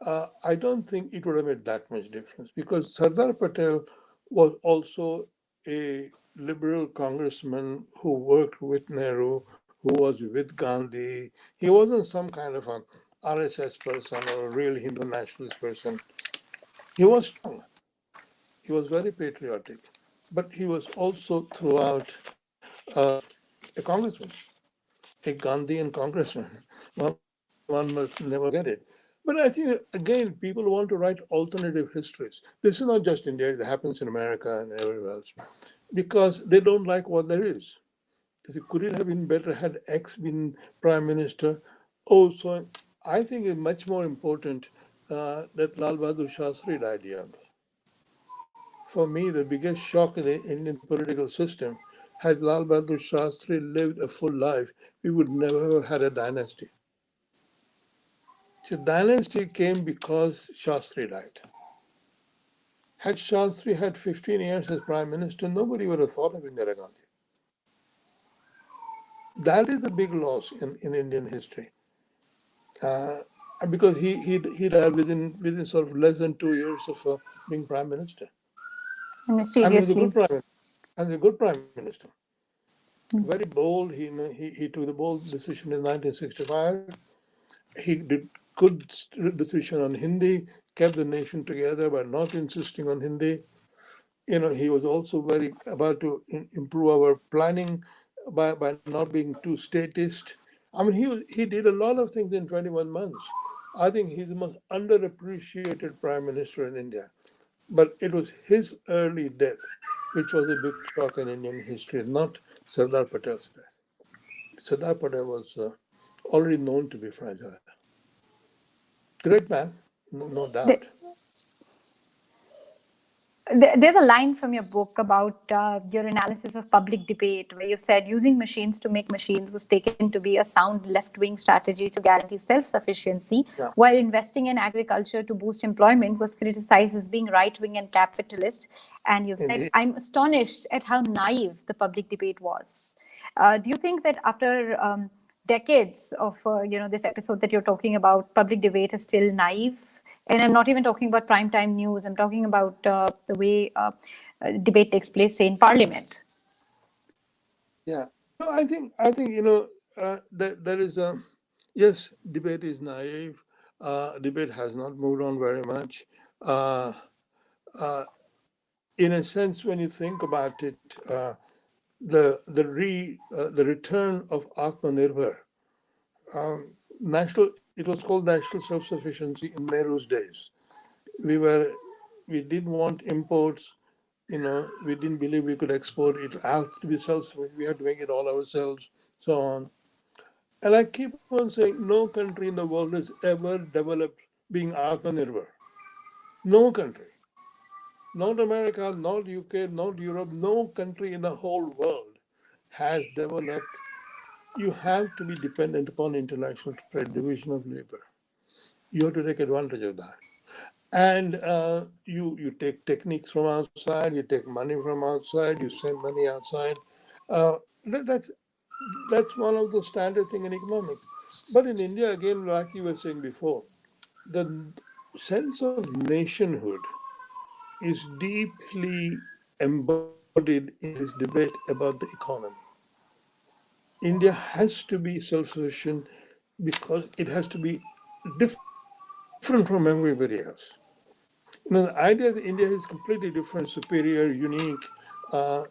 I don't think it would have made that much difference because Sardar Patel was also a liberal congressman who worked with Nehru, who was with Gandhi. He wasn't some kind of an RSS person or a real Hindu nationalist person. He was strong. He was very patriotic, but he was also throughout a congressman, a Gandhian congressman. One must never forget it. But I think, again, people want to write alternative histories. This is not just India, it happens in America and everywhere else. Because they don't like what there is. They say, could it have been better had X been prime minister? Oh, so I think it's much more important that Lal Bahadur Shastri died young. For me, the biggest shock in the Indian political system, had Lal Bahadur Shastri lived a full life, we would never have had a dynasty. So dynasty came because Shastri died. Had Shastri had 15 years as prime minister, nobody would have thought of Indira Gandhi. That is a big loss in Indian history. Uh, because he died within sort of less than 2 years of being prime minister. And I mean, he was a good mysteriously. prime minister. And a good prime minister. Very bold. He took the bold decision in 1965. He did good decision on Hindi, kept the nation together by not insisting on Hindi. He was also very about to improve our planning by not being too statist. I mean, he did a lot of things in 21 months. I think he's the most underappreciated prime minister in India. But it was his early death, which was a big shock in Indian history, not Sardar Patel's death. Sardar Patel was already known to be fragile. Great man, no doubt. There's a line from your book about your analysis of public debate where you said using machines to make machines was taken to be a sound left-wing strategy to guarantee self-sufficiency, Yeah, while investing in agriculture to boost employment was criticized as being right-wing and capitalist. And you said, indeed. I'm astonished at how naive the public debate was. Do you think that after decades of this episode that you're talking about, public debate is still naive? And I'm not even talking about primetime news. I'm talking about the way debate takes place, say, in parliament. Yeah. No, I think there is a yes, debate is naive. Debate has not moved on very much. Uh, uh, in a sense, when you think about it, the return of Atmanirbhar, national it was called national self-sufficiency in Nehru's days. We were we didn't want imports. We didn't believe we could export. It had to be self-sufficient. We had to make it all ourselves, so on. And I keep on saying no country in the world has ever developed being Atmanirbhar. No country. Not America, not UK, not Europe, no country in the whole world has developed. You have to be dependent upon international trade, division of labor. You have to take advantage of that. And you take techniques from outside, you take money from outside, you send money outside. Uh, that's one of the standard thing in economics. But in India, again, like you were saying before, the sense of nationhood is deeply embodied in this debate about the economy. India has to be self-sufficient because it has to be different from everybody else. The idea that India is completely different, superior, unique,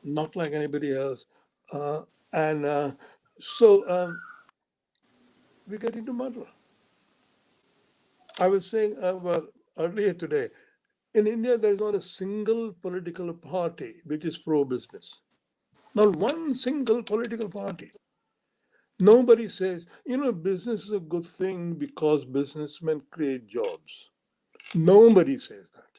not like anybody else, uh, and so we get into muddle. I was saying earlier today, in India, there's not a single political party which is pro-business. Not one single political party. Nobody says, business is a good thing because businessmen create jobs. Nobody says that.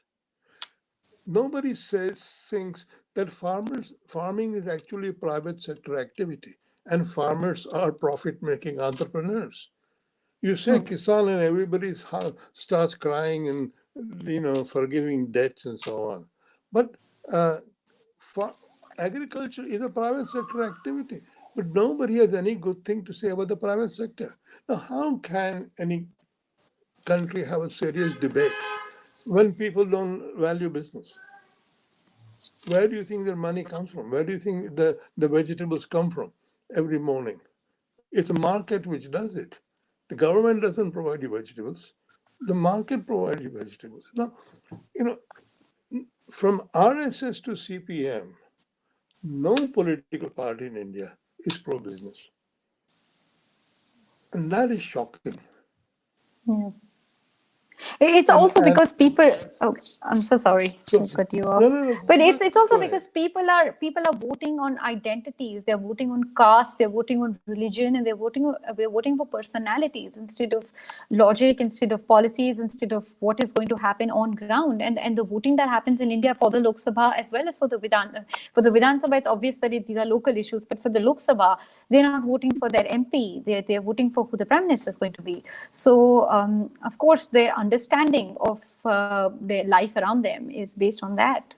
Nobody thinks that farming is actually a private sector activity and farmers are profit making entrepreneurs. You say Hmm. Kisan and everybody starts crying and forgiving debts and so on. But uh, agriculture is a private sector activity. but nobody has any good thing to say about the private sector. Now, how can any country have a serious debate when people don't value business? Where do you think their money comes from? Where do you think the vegetables come from every morning? It's a market which does it. The government doesn't provide you vegetables. The market provides you vegetables. Now, you know, from RSS to CPM, no political party in India is pro-business. And that is shocking. Yeah. It's And also and because people. Oh, I'm so sorry so to cut you no, off. no, no, But no, it's go also ahead. because people are voting on identities. They're voting on caste. They're voting on religion, and we're voting for personalities instead of logic, instead of policies, instead of what is going to happen on ground. And the voting that happens in India for the Lok Sabha as well as for the Vidhan Sabha, it's obvious that these are local issues. But for the Lok Sabha, they're not voting for their MP. They're voting for who the prime minister is going to be. So of course, their understanding of their life around them is based on that.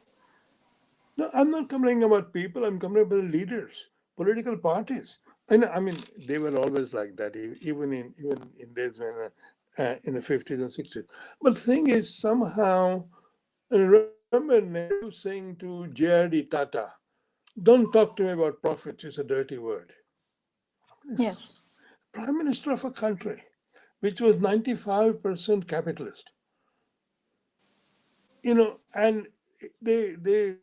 No, I'm not complaining about people. I'm complaining about leaders, political parties. And I mean, they were always like that, even in days when in the 50s and 60s. But the thing is, somehow, remember Nehru saying to J.R.D. Tata, "Don't talk to me about profits. It's a dirty word." Yes. This prime minister of a country which was 95% capitalist, and they they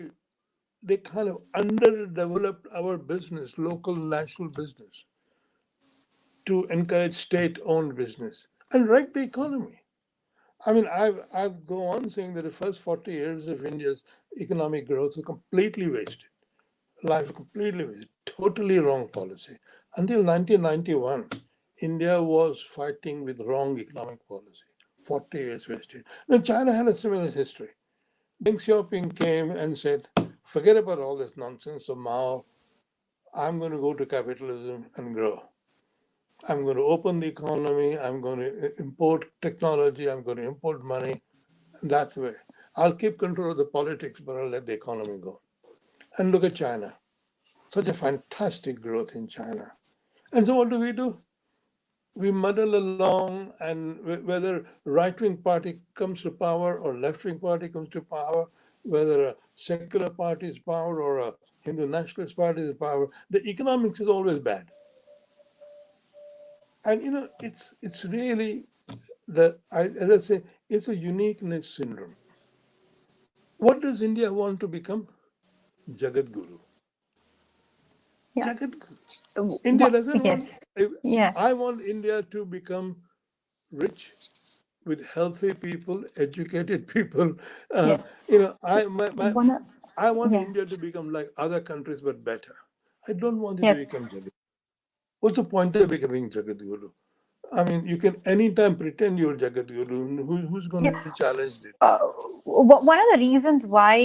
they kind of underdeveloped our business, local national business, to encourage state-owned business and wreck the economy. I mean, I've go on saying that the first 40 years of India's economic growth was completely wasted. Life completely wasted. Totally wrong policy. Until 1991, India was fighting with wrong economic policy. 40 years wasted. Now, China had a similar history. Deng Xiaoping came and said, forget about all this nonsense of Mao. I'm going to go to capitalism and grow. I'm going to open the economy. I'm going to import technology. I'm going to import money. And that's the way. I'll keep control of the politics, but I'll let the economy go. And look at China. Such a fantastic growth in China. And so what do? We muddle along, and whether right-wing party comes to power or left-wing party comes to power, whether a secular party is power or a Hindu nationalist party is power, the economics is always bad. And it's really as I say, it's a uniqueness syndrome. What does India want to become? Jagat Guru. Yeah. Jagat Guru. India doesn't want. Yes. Yeah. I want India to become rich with healthy people, educated people. Uh, Yes. you know, I my, my One. I want Yeah. India to become like other countries but better. I don't want it to Yes. become Jagat. What's the point of becoming Jagat Guru? I mean, you can anytime pretend you're Jagat Guru. Who's going to Yeah. challenge it? Uh, One of the reasons why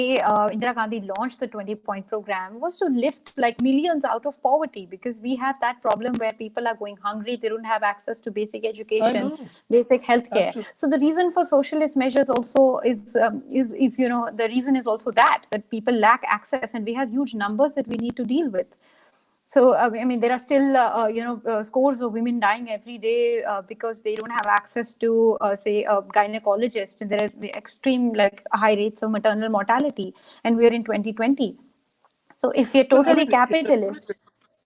Indira Gandhi launched the 20-point program was to lift like millions out of poverty, because we have that problem where people are going hungry, they don't have access to basic I education, know, basic healthcare. absolutely. So the reason for socialist measures also is the reason is also that people lack access, and we have huge numbers that we need to deal with. So, I mean, there are still, scores of women dying every day because they don't have access to, say, a gynecologist. And there is extreme, like, high rates of maternal mortality. And we're in 2020. So, if you're No, I totally mean, capitalist,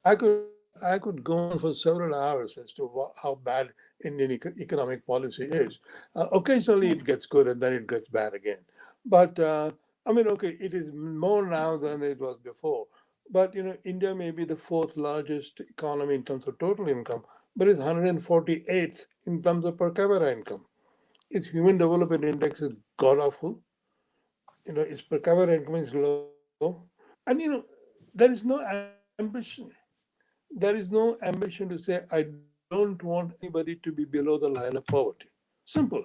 I could go on for several hours as to how bad Indian economic policy is. Occasionally it gets good and then it gets bad again. But I mean, okay, it is more now than it was before. But India may be the fourth largest economy in terms of total income, but it's 148th in terms of per capita income. Its human development index is god awful. Its per capita income is low, and there is no ambition. There is no ambition to say, I don't want anybody to be below the line of poverty. Simple.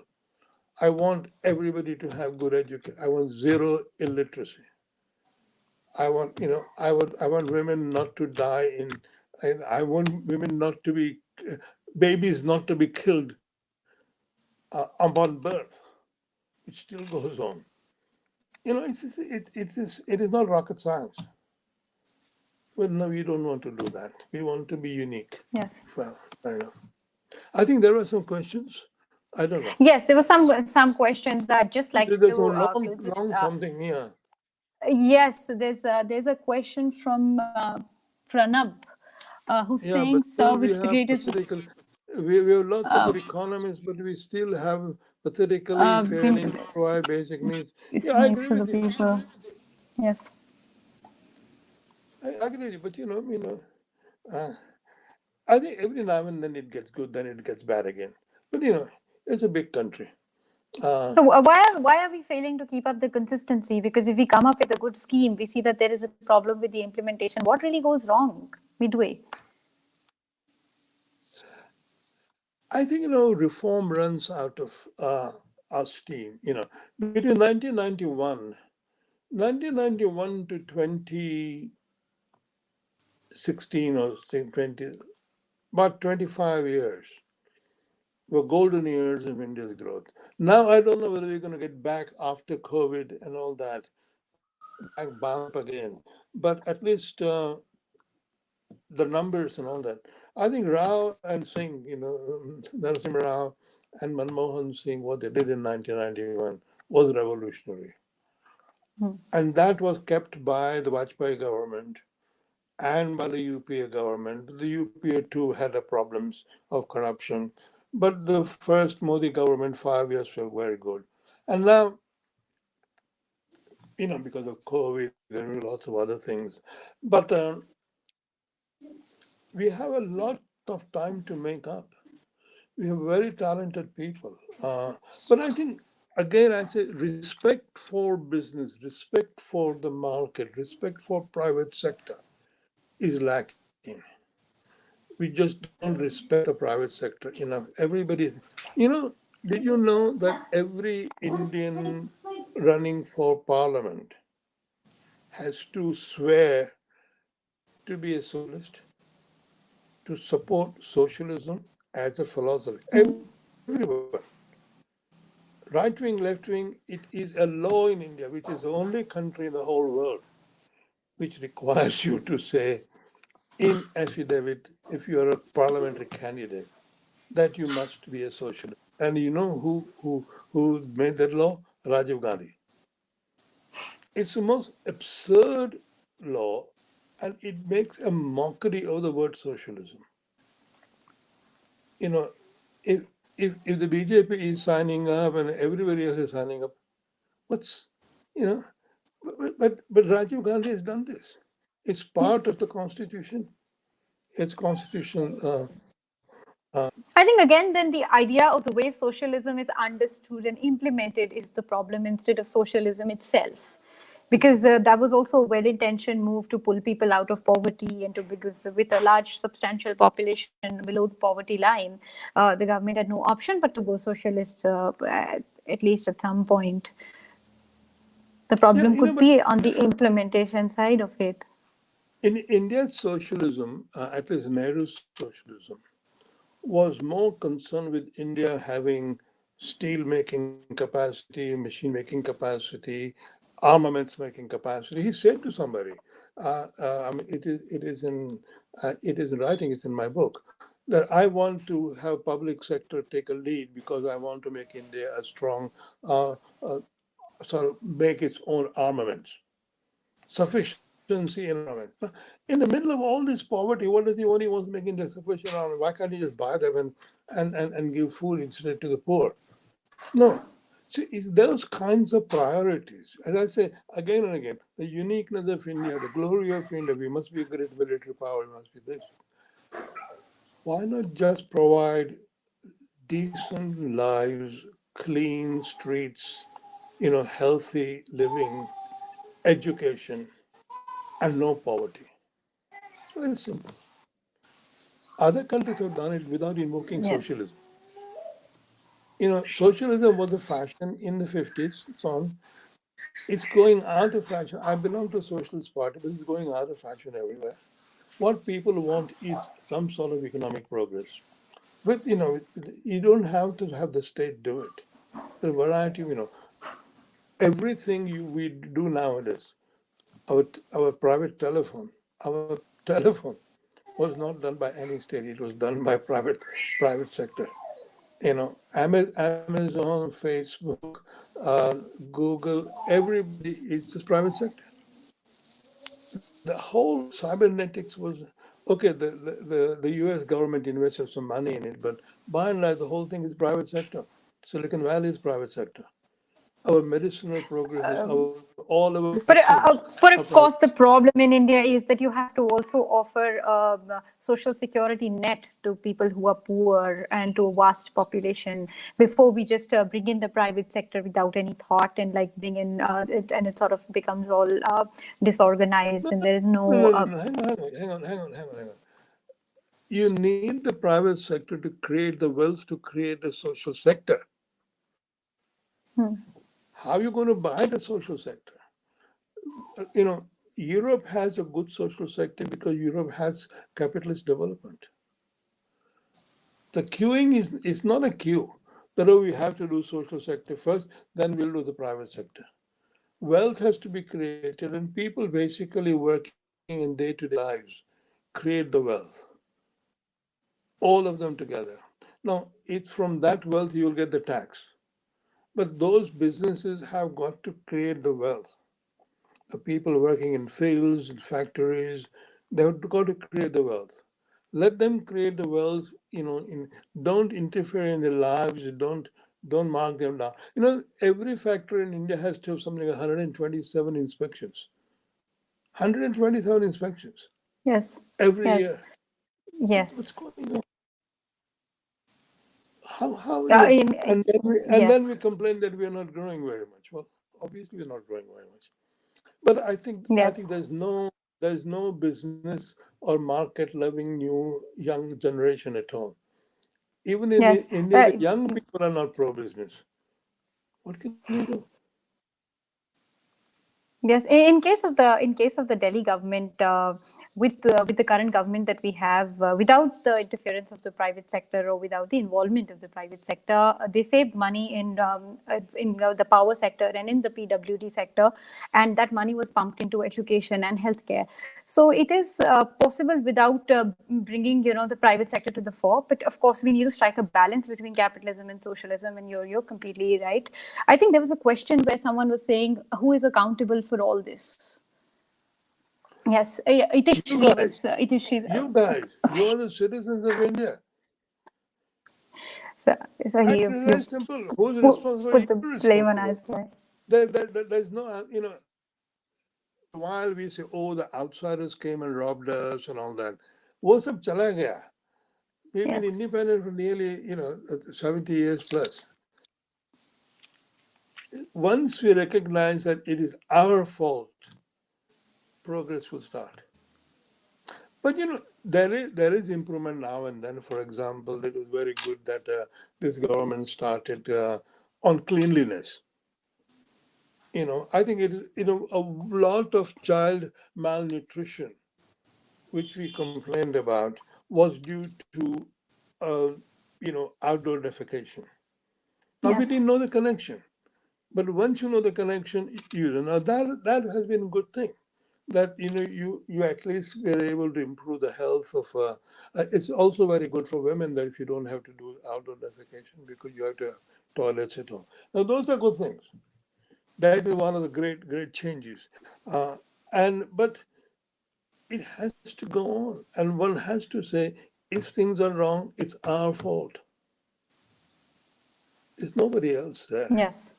I want everybody to have good education. I want zero illiteracy. I want women not to die I want women not to be, babies not to be killed upon birth, which still goes on. It is not rocket science. Well, no, we don't want to do that. We want to be unique. Yes. Well, fair enough. I think there were some questions. I don't know. Yes, there were some questions that I'd just like There's to some long, close this. long something here. Yes, there's a question from Pranab, who's Yeah, but saying, still "Sir, we with have greatest pathetically, we have lots of economists, but we still have pathetically failing to provide basic needs. this Yeah, I needs agree to the with you. people." Yes. I agree with you. But uh, I think every now and then it gets good, then it gets bad again. But it's a big country. Uh, So why are we failing to keep up the consistency? Because if we come up with a good scheme, we see that there is a problem with the implementation. What really goes wrong midway? I think reform runs out of our steam. Between 1991 to 2016 or say 20, about 25 years were golden years of India's growth. Now I don't know whether we're going to get back after COVID and all that, back bounce up again. But at least the numbers and all that. I think Rao and Singh, Narasimha Rao and Manmohan Singh, what they did in 1991 was revolutionary. And that was kept by the Vajpayee government and by the UPA government. The UPA too had a problems of corruption. But the first Modi government, 5 years were very good. And now, because of COVID and lots of other things. But we have a lot of time to make up. We have very talented people. But I think, again, I say respect for business, respect for the market, respect for private sector is lacking. We just don't respect the private sector enough. Everybody's, did you know that every Indian running for parliament has to swear to be a socialist, to support socialism as a philosophy? Everyone. Right wing, left wing, it is a law in India, which is the only country in the whole world which requires you to say in affidavit, if you are a parliamentary candidate, that you must be a socialist. And you know who made that law? Rajiv Gandhi. It's the most absurd law, and it makes a mockery of the word socialism. You know, if if the BJP is signing up and everybody else is signing up, what's you know but Rajiv Gandhi has done this. It's part of the constitution. It's constitutional. I think again, then the idea of the way socialism is understood and implemented is the problem instead of socialism itself. Because that was also a well-intentioned move to pull people out of poverty and to because with a large substantial population below the poverty line, the government had no option but to go socialist at least at some point. The Yeah, problem could but be on the implementation side of it. in India's socialism, at least Nehru's socialism, was more concerned with India having steel making capacity, machine making capacity, armaments making capacity. He said to somebody, I mean, it is in writing, it's in my book, that I want to have public sector take a lead because I want to make India a strong, sort of make its own armaments, sufficiency in armament. In the middle of all this poverty, what does he only want to make India sufficient armament? Why can't he just buy them and give food instead to the poor? No. See, it's those kinds of priorities. As I say again and again, the uniqueness of India, the glory of India, we must be a great military power, we must be this. Why not just provide decent lives, clean streets, healthy living, education, and no poverty? It's very simple. Other countries have done it without invoking Yeah. socialism. Socialism was a fashion in the 50s, so on. It's going out of fashion. I belong to a socialist party, but it's going out of fashion everywhere. What people want is some sort of economic progress. But, you don't have to have the state do it. There are a variety of, everything we do nowadays, our private telephone, our telephone was not done by any state. It was done by private sector. Amazon, Facebook, Google, everybody is just private sector. The whole cybernetics was okay. The US government invested some money in it, but by and large, the whole thing is private sector. Silicon Valley is private sector. Our medicinal progresses, all our vaccines But are of private. course, the problem in India is that you have to also offer social security net to people who are poor and to a vast population before we just bring in the private sector without any thought and like bring in it, and it sort of becomes all disorganized and there is No, no. no, no, no. Hang on. You need the private sector to create the wealth to create the social sector. Hmm. How are you going to buy the social sector? You know, Europe has a good social sector because Europe has capitalist development. The queuing is not a queue. That we have to do social sector first, then we'll do the private sector. Wealth has to be created, and people basically working in day-to-day lives create the wealth. All of them together. Now, it's from that wealth you'll get the tax. But those businesses have got to create the wealth. The people working in fields, in factories, they've got to create the wealth. Let them create the wealth. Don't interfere in their lives. Don't mark them down. Every factory in India has to have something like 127 inspections. 127 inspections Yes, every yes, year. What's yes. going on? How In and then we yes, complain that we are not growing very much. Well, obviously we're not growing very much. But I think yes, there's no business or market loving new young generation at all. Even in yes. India, the young people are not pro business. What can you do? Yes, in case of the Delhi government, with the current government that we have, without the interference of the private sector or without the involvement of the private sector, they saved money in the power sector and in the PWD sector, and that money was pumped into education and healthcare. So it is possible without bringing the private sector to the fore. But of course, we need to strike a balance between capitalism and socialism. And you're completely right. I think there was a question where someone was saying, "Who is accountable for all this?" Yes, You Itishri guys, was Itishri. you are the citizens of India. So, so Right? he It's you very simple. Who's responsible? put the You're blame on responsible. us. Right? There's no, while we say, oh, the outsiders came and robbed us and all that, वो सब चला गया. We've been Yes, independent for nearly, 70 years plus. Once we recognize that it is our fault, progress will start. But there is improvement now and then. For example, it was very good that this government started on cleanliness. I think it is, a lot of child malnutrition, which we complained about, was due to, uh, outdoor defecation. Now we yes, didn't know the connection. But once you know the connection, now that has been a good thing. That you at least were able to improve the health of. It's also very good for women that if you don't have to do outdoor defecation because you have to have toilets at home. Now those are good things. That is one of the great changes. But it has to go on, and one has to say if things are wrong, it's our fault. There's nobody else there. yes.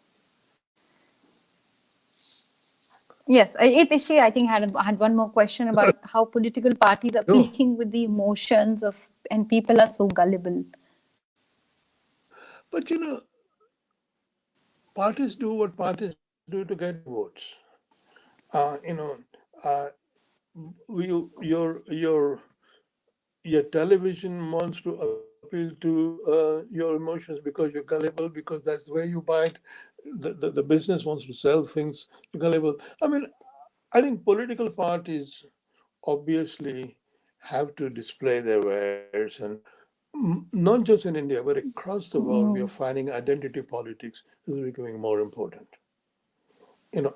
Yes, Itishi, I think had one more question about how political parties are No, playing with the emotions of, and people are so gullible. but parties do what parties do to get votes. Uh, you know, uh, your television wants to appeal to your emotions because you're gullible, because that's where you buy it. The business wants to sell things. You're gullible. I mean, I think political parties obviously have to display their wares, and not just in India, but across the world, we are Mm, finding identity politics is becoming more important.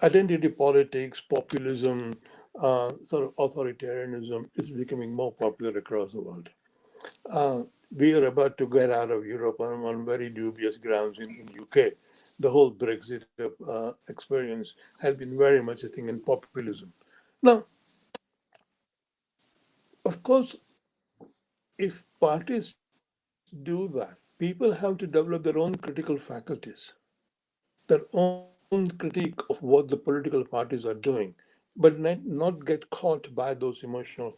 Identity politics, populism, sort of authoritarianism is becoming more popular across the world. Uh, we are about to get out of Europe on very dubious grounds in UK. The whole Brexit experience has been very much a thing in populism. Now, of course, if parties do that, people have to develop their own critical faculties, their own critique of what the political parties are doing, but not get caught by those emotional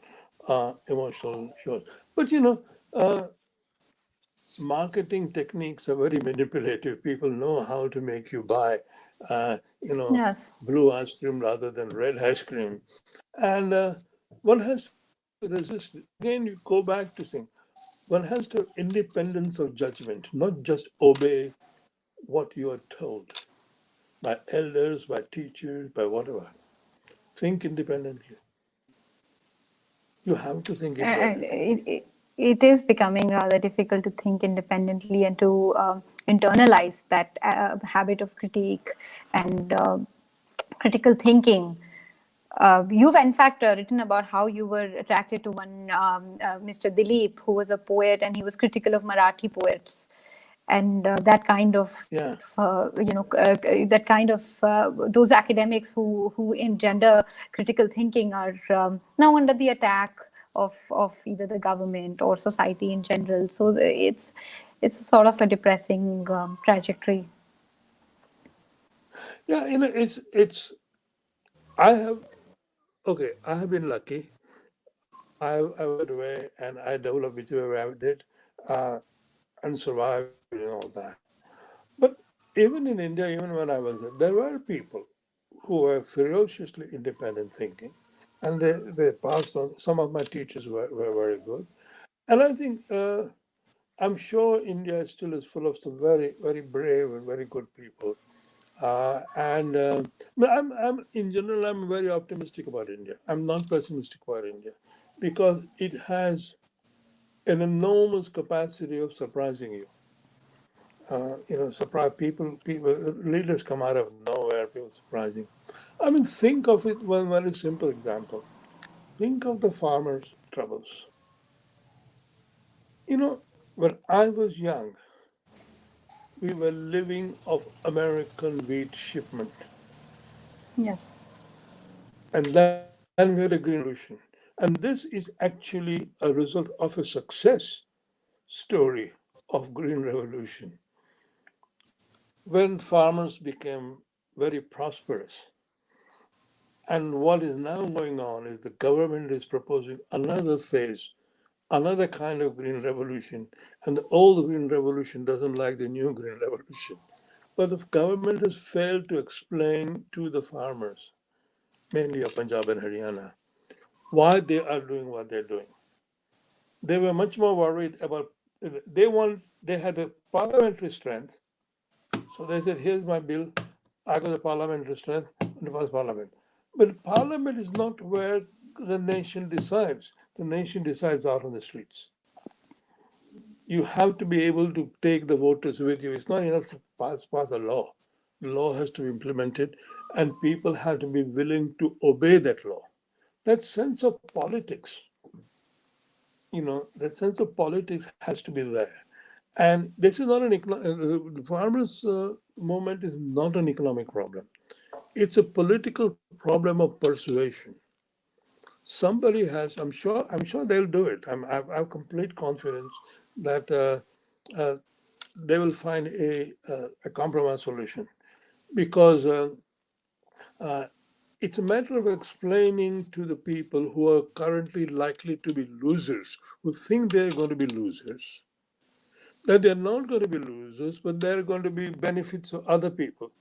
shows. But marketing techniques are very manipulative. People know how to make you buy, uh, you know, Yes. blue ice cream rather than red ice cream, and one has to resist. Again, you go back to saying one has to have independence of judgment, not just obey what you are told by elders, by teachers, by whatever. Think independently. You have to think And independently. it is becoming rather difficult to think independently and to internalize that habit of critique and critical thinking. You've in fact written about how you were attracted to one Mr. Dilip, who was a poet, and he was critical of Marathi poets, and that kind of Yeah. that kind of those academics who engender critical thinking are now under the attack of either the government or society in general. So it's sort of a depressing trajectory. Yeah, it's I have okay, I have been lucky. I went away and I developed whichever I did, uh, and survived and all that. But even in India, even when I was there were people who were ferociously independent thinking, and they passed on. Some of my teachers were very good, and I think I'm sure India still is full of some very very brave and very good people. And but I'm in general, I'm very optimistic about India. I'm not pessimistic about India because it has an enormous capacity of surprising you. Surprise people. People leaders come out of nowhere. People surprising. I mean, think of it one very simple example. Think of the farmers' troubles. When I was young, we were living off American wheat shipment. Yes. And then we had a green revolution. And this is actually a result of a success story of green revolution. When farmers became very prosperous, and what is now going on is the government is proposing another phase, another kind of green revolution. And the old green revolution doesn't like the new green revolution. But the government has failed to explain to the farmers, mainly of Punjab and Haryana, why they are doing what they're doing. They were much more worried about they had a parliamentary strength. So they said, here's my bill, I got the parliamentary strength, and it was parliament. But parliament is not where the nation decides. The nation decides out on the streets. You have to be able to take the voters with you. It's not enough to pass a law. The law has to be implemented, and people have to be willing to obey that law. That sense of politics, that sense of politics has to be there. And this is not the farmers' movement is not an economic problem. It's a political problem of persuasion. Somebody has, I'm sure they'll do it. I have complete confidence that uh, they will find a compromise solution because uh, it's a matter of explaining to the people who are currently likely to be losers, who think they're going to be losers, that they're not going to be losers, but they're going to be benefits of other people,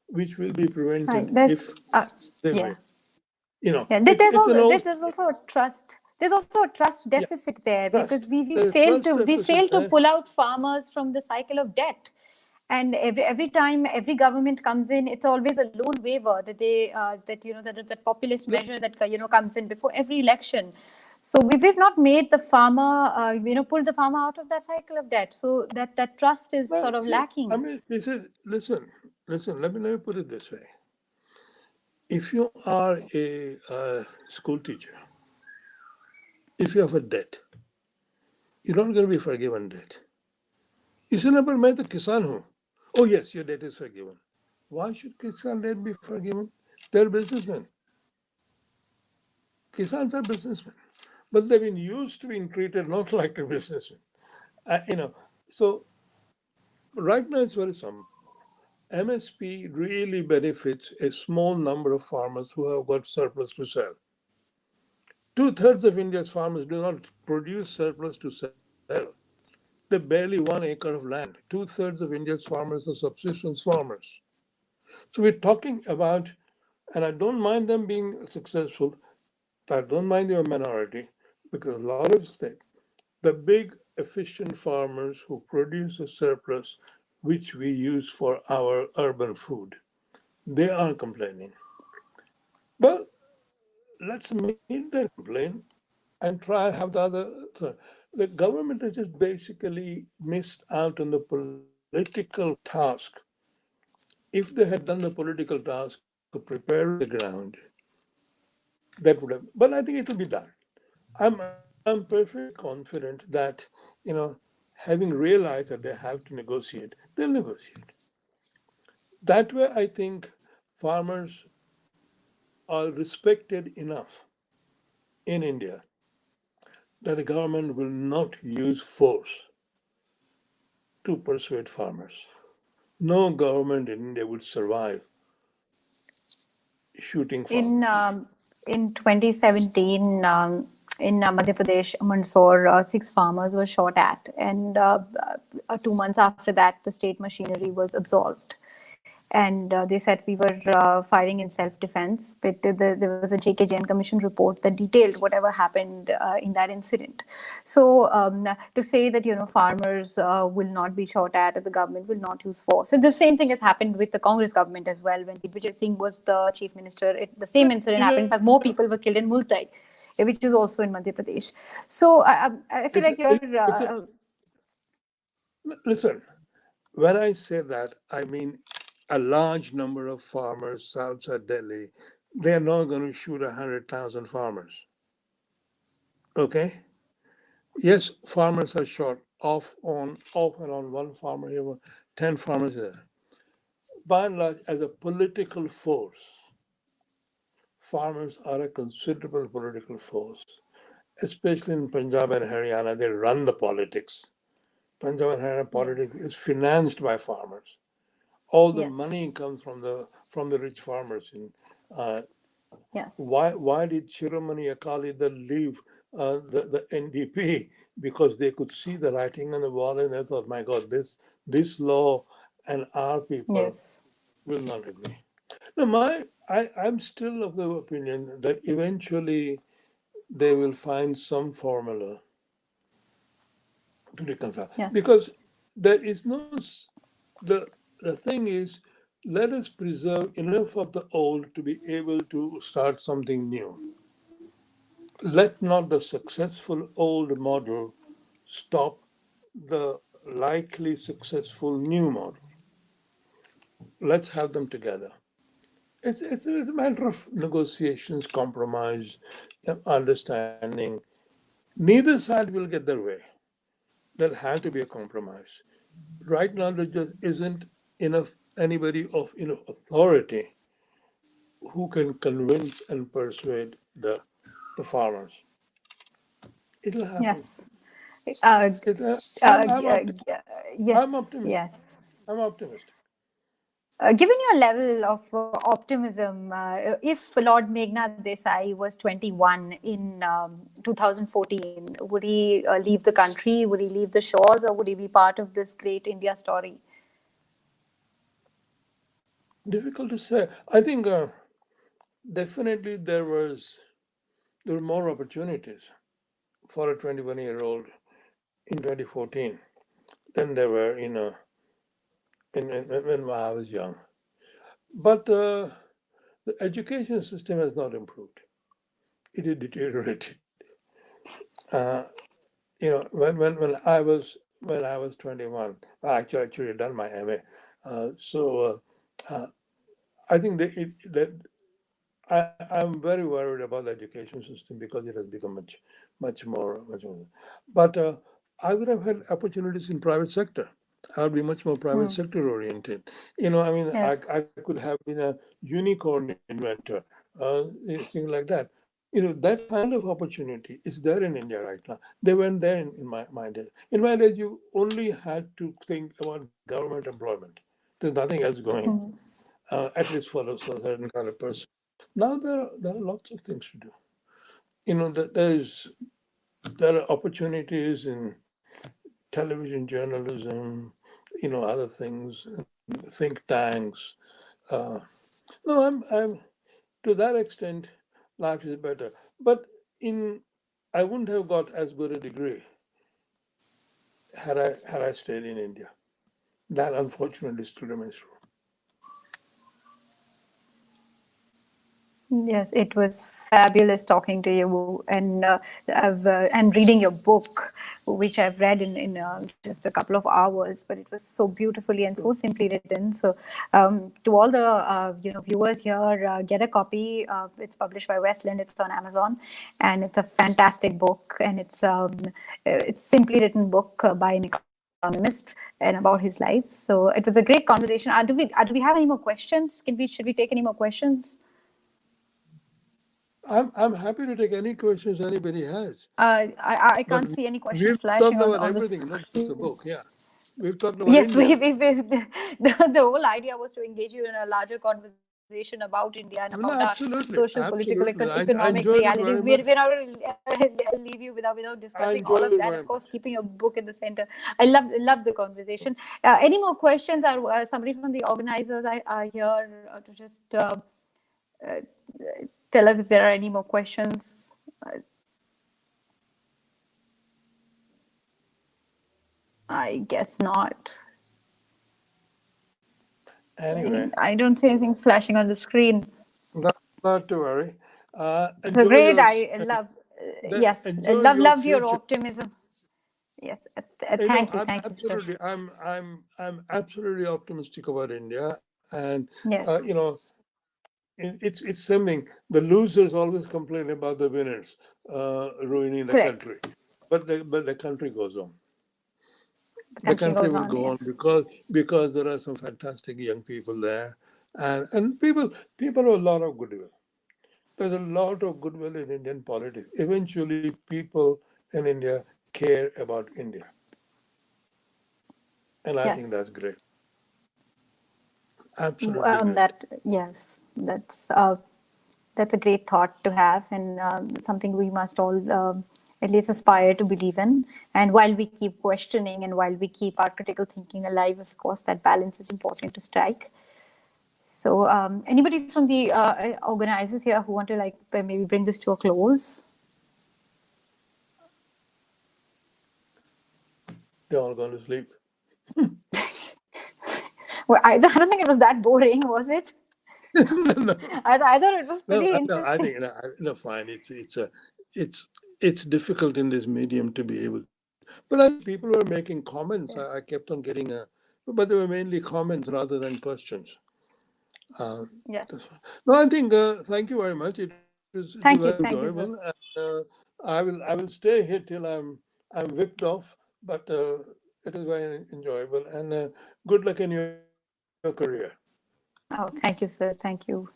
which will be Right. prevented There's if they yeah. win. You know, Yeah, it's it's an old there's also a trust. There's also a trust yeah deficit there trust. because There's a trust we deficit fail to there. pull out farmers from the cycle of debt. And every time every government comes in, it's always a loan waiver that they that populist No, measure that comes in before every election. So we've not made the farmer pulled the farmer out of that cycle of debt. So that trust is well, sort of see, I lacking. mean, this is listen. Let me put it this way. if you are a school teacher, if you have a debt, you're not going to be forgiven debt. You say, no, but मैं तो किसान हूँ. Oh yes, your debt is forgiven. Why should kisan debt be forgiven? They're businessmen. Kisans are businessmen, but they've been used to being treated not like a businessman. So right now it's very simple. MSP really benefits a small number of farmers who have got surplus to sell. Two-thirds of India's farmers do not produce surplus to sell. They barely 1 acre of land. Two-thirds of India's farmers are subsistence farmers. So we're talking about, and I don't mind them being successful. I don't mind they're a minority, because a lot of the big efficient farmers who produce a surplus, which we use for our urban food, they are complaining. Well, let's meet their complaint and try and have the other. The government has just basically missed out on the political task. If they had done the political task of preparing the ground, that would have. But I think it will be done. I'm perfectly confident that, you know, having realized that they have to negotiate, they'll negotiate. That way, I think farmers are respected enough in India that the government will not use force to persuade farmers. No government in India would survive shooting In farmers. 2017, in Madhya Pradesh, Mandsaur, 6 farmers were shot at, and 2 months after that, the state machinery was absolved. And they said we were firing in self-defense, but there was a JKJN Commission report that detailed whatever happened in that incident. So to say that farmers will not be shot at, or the government will not use force. So the same thing has happened with the Congress government as well. When Vijay Singh was the chief minister, the same incident happened. In fact, more people were killed in Multai, which is also in Madhya Pradesh. So I feel like you're. It's a, listen, when I say that, I mean a large number of farmers outside Delhi, they are not going to shoot 100,000 farmers. Okay? Yes, farmers are shot off and on one farmer here, 10 farmers there. By and large, as a political force, farmers are a considerable political force, especially in Punjab and Haryana. They run the politics. Punjab and Haryana politics Yes. is financed by farmers. All the Yes. money comes from the rich farmers. Uh, Yes. why did Shiromani Akali Dal leave the NDP? Because they could see the writing on the wall and they thought, my God, this law and our people Yes. will not agree. No, I'm still of the opinion that eventually they will find some formula to reconcile. Yes. Because there is no, the, the thing is, let us preserve enough of the old to be able to start something new. Let not the successful old model stop the likely successful new model. Let's have them together. It's a matter of negotiations, compromise, understanding. Neither side will get their way. There'll have to be a compromise. Right now, there just isn't enough anybody of enough authority who can convince and persuade the farmers. It'll happen. Yes. Uh, It, uh, I'm, I'm yes, optimistic. yes. I'm optimistic. Given your level of optimism, if Lord Meghnad Desai was 21 in 2014, would he leave the country? Would he leave the shores, or would he be part of this great India story? Difficult to say. I think definitely there were more opportunities for a 21-year-old in 2014 than there were when I was young. But the education system has not improved. It is deteriorated. Uh, when I was 21, I actually done my MA. So I think that I'm very worried about the education system because it has become much more. But I would have had opportunities in private sector. I would be much more private Hmm. sector oriented. You know, I mean, Yes. I could have been a unicorn inventor, things like that. You know, that kind of opportunity is there in India right now. They weren't there in my days. In my days, you only had to think about government employment. There's nothing else going, Hmm. at least for a certain kind of person. Now there are lots of things to do. You know, there are opportunities in television journalism, you know, other things, think tanks. Uh, no, I'm to that extent, life is better. But in I wouldn't have got as good a degree had I stayed in India. That unfortunately still remains true. Yes, it was fabulous talking to you and reading your book, which I've read in just a couple of hours. But it was so beautifully and so simply written. So, to all the viewers here, get a copy. It's published by Westland. It's on Amazon, and it's a fantastic book. And it's simply written book by an economist and about his life. So it was a great conversation. Do we have any more questions? Should we take any more questions? I'm happy to take any questions anybody has. I But can't see any questions we've talked flashing about on the everything, not just the screen. book. Yeah, we've talked about Yes, India. the whole idea was to engage you in a larger conversation about India and about our No, absolutely, social, political, absolutely. I economic enjoyed it realities. very We're much. not going to leave you without I discussing all enjoyed of it that. very Of course, much. keeping a book in the center. I love the conversation. Any more questions? Or somebody from the organizers are here to just uh, tell us if there are any more questions. I guess not. Anyway, I don't see anything flashing on the screen. not to worry. So Enjoy great. your I love, yes, enjoy your loved your future. optimism. Yes, You know, thank you, sir. I'm absolutely optimistic about India, and you Yes, know, it's something. The losers always complain about the winners ruining the correct. country, but the country goes on. The The country country goes will on. go on Yes, because there are some fantastic young people there, and people have a lot of goodwill. There's a lot of goodwill in Indian politics. Eventually, people in India care about India, and I think yes. that's great. Absolutely On great. that, yes, that's a great thought to have, and something we must all at least aspire to believe in. And while we keep questioning and while we keep our critical thinking alive, of course, that balance is important to strike. So, anybody from the organizers here who want to maybe bring this to a close? They're all going to sleep. Well, I don't think it was that boring, was it? No, I thought it was no, pretty no, I interesting. think no, fine. It's it's difficult in this medium to be able. But I think people were making comments. I kept on getting but they were mainly comments rather than questions. Uh, that's Yes. fine. No, I think thank you very much. It was very Thank you, enjoyable, sir. and I will stay here till I'm whipped off. But it was very enjoyable, and good luck in your career. Oh, thank you, sir. Thank you.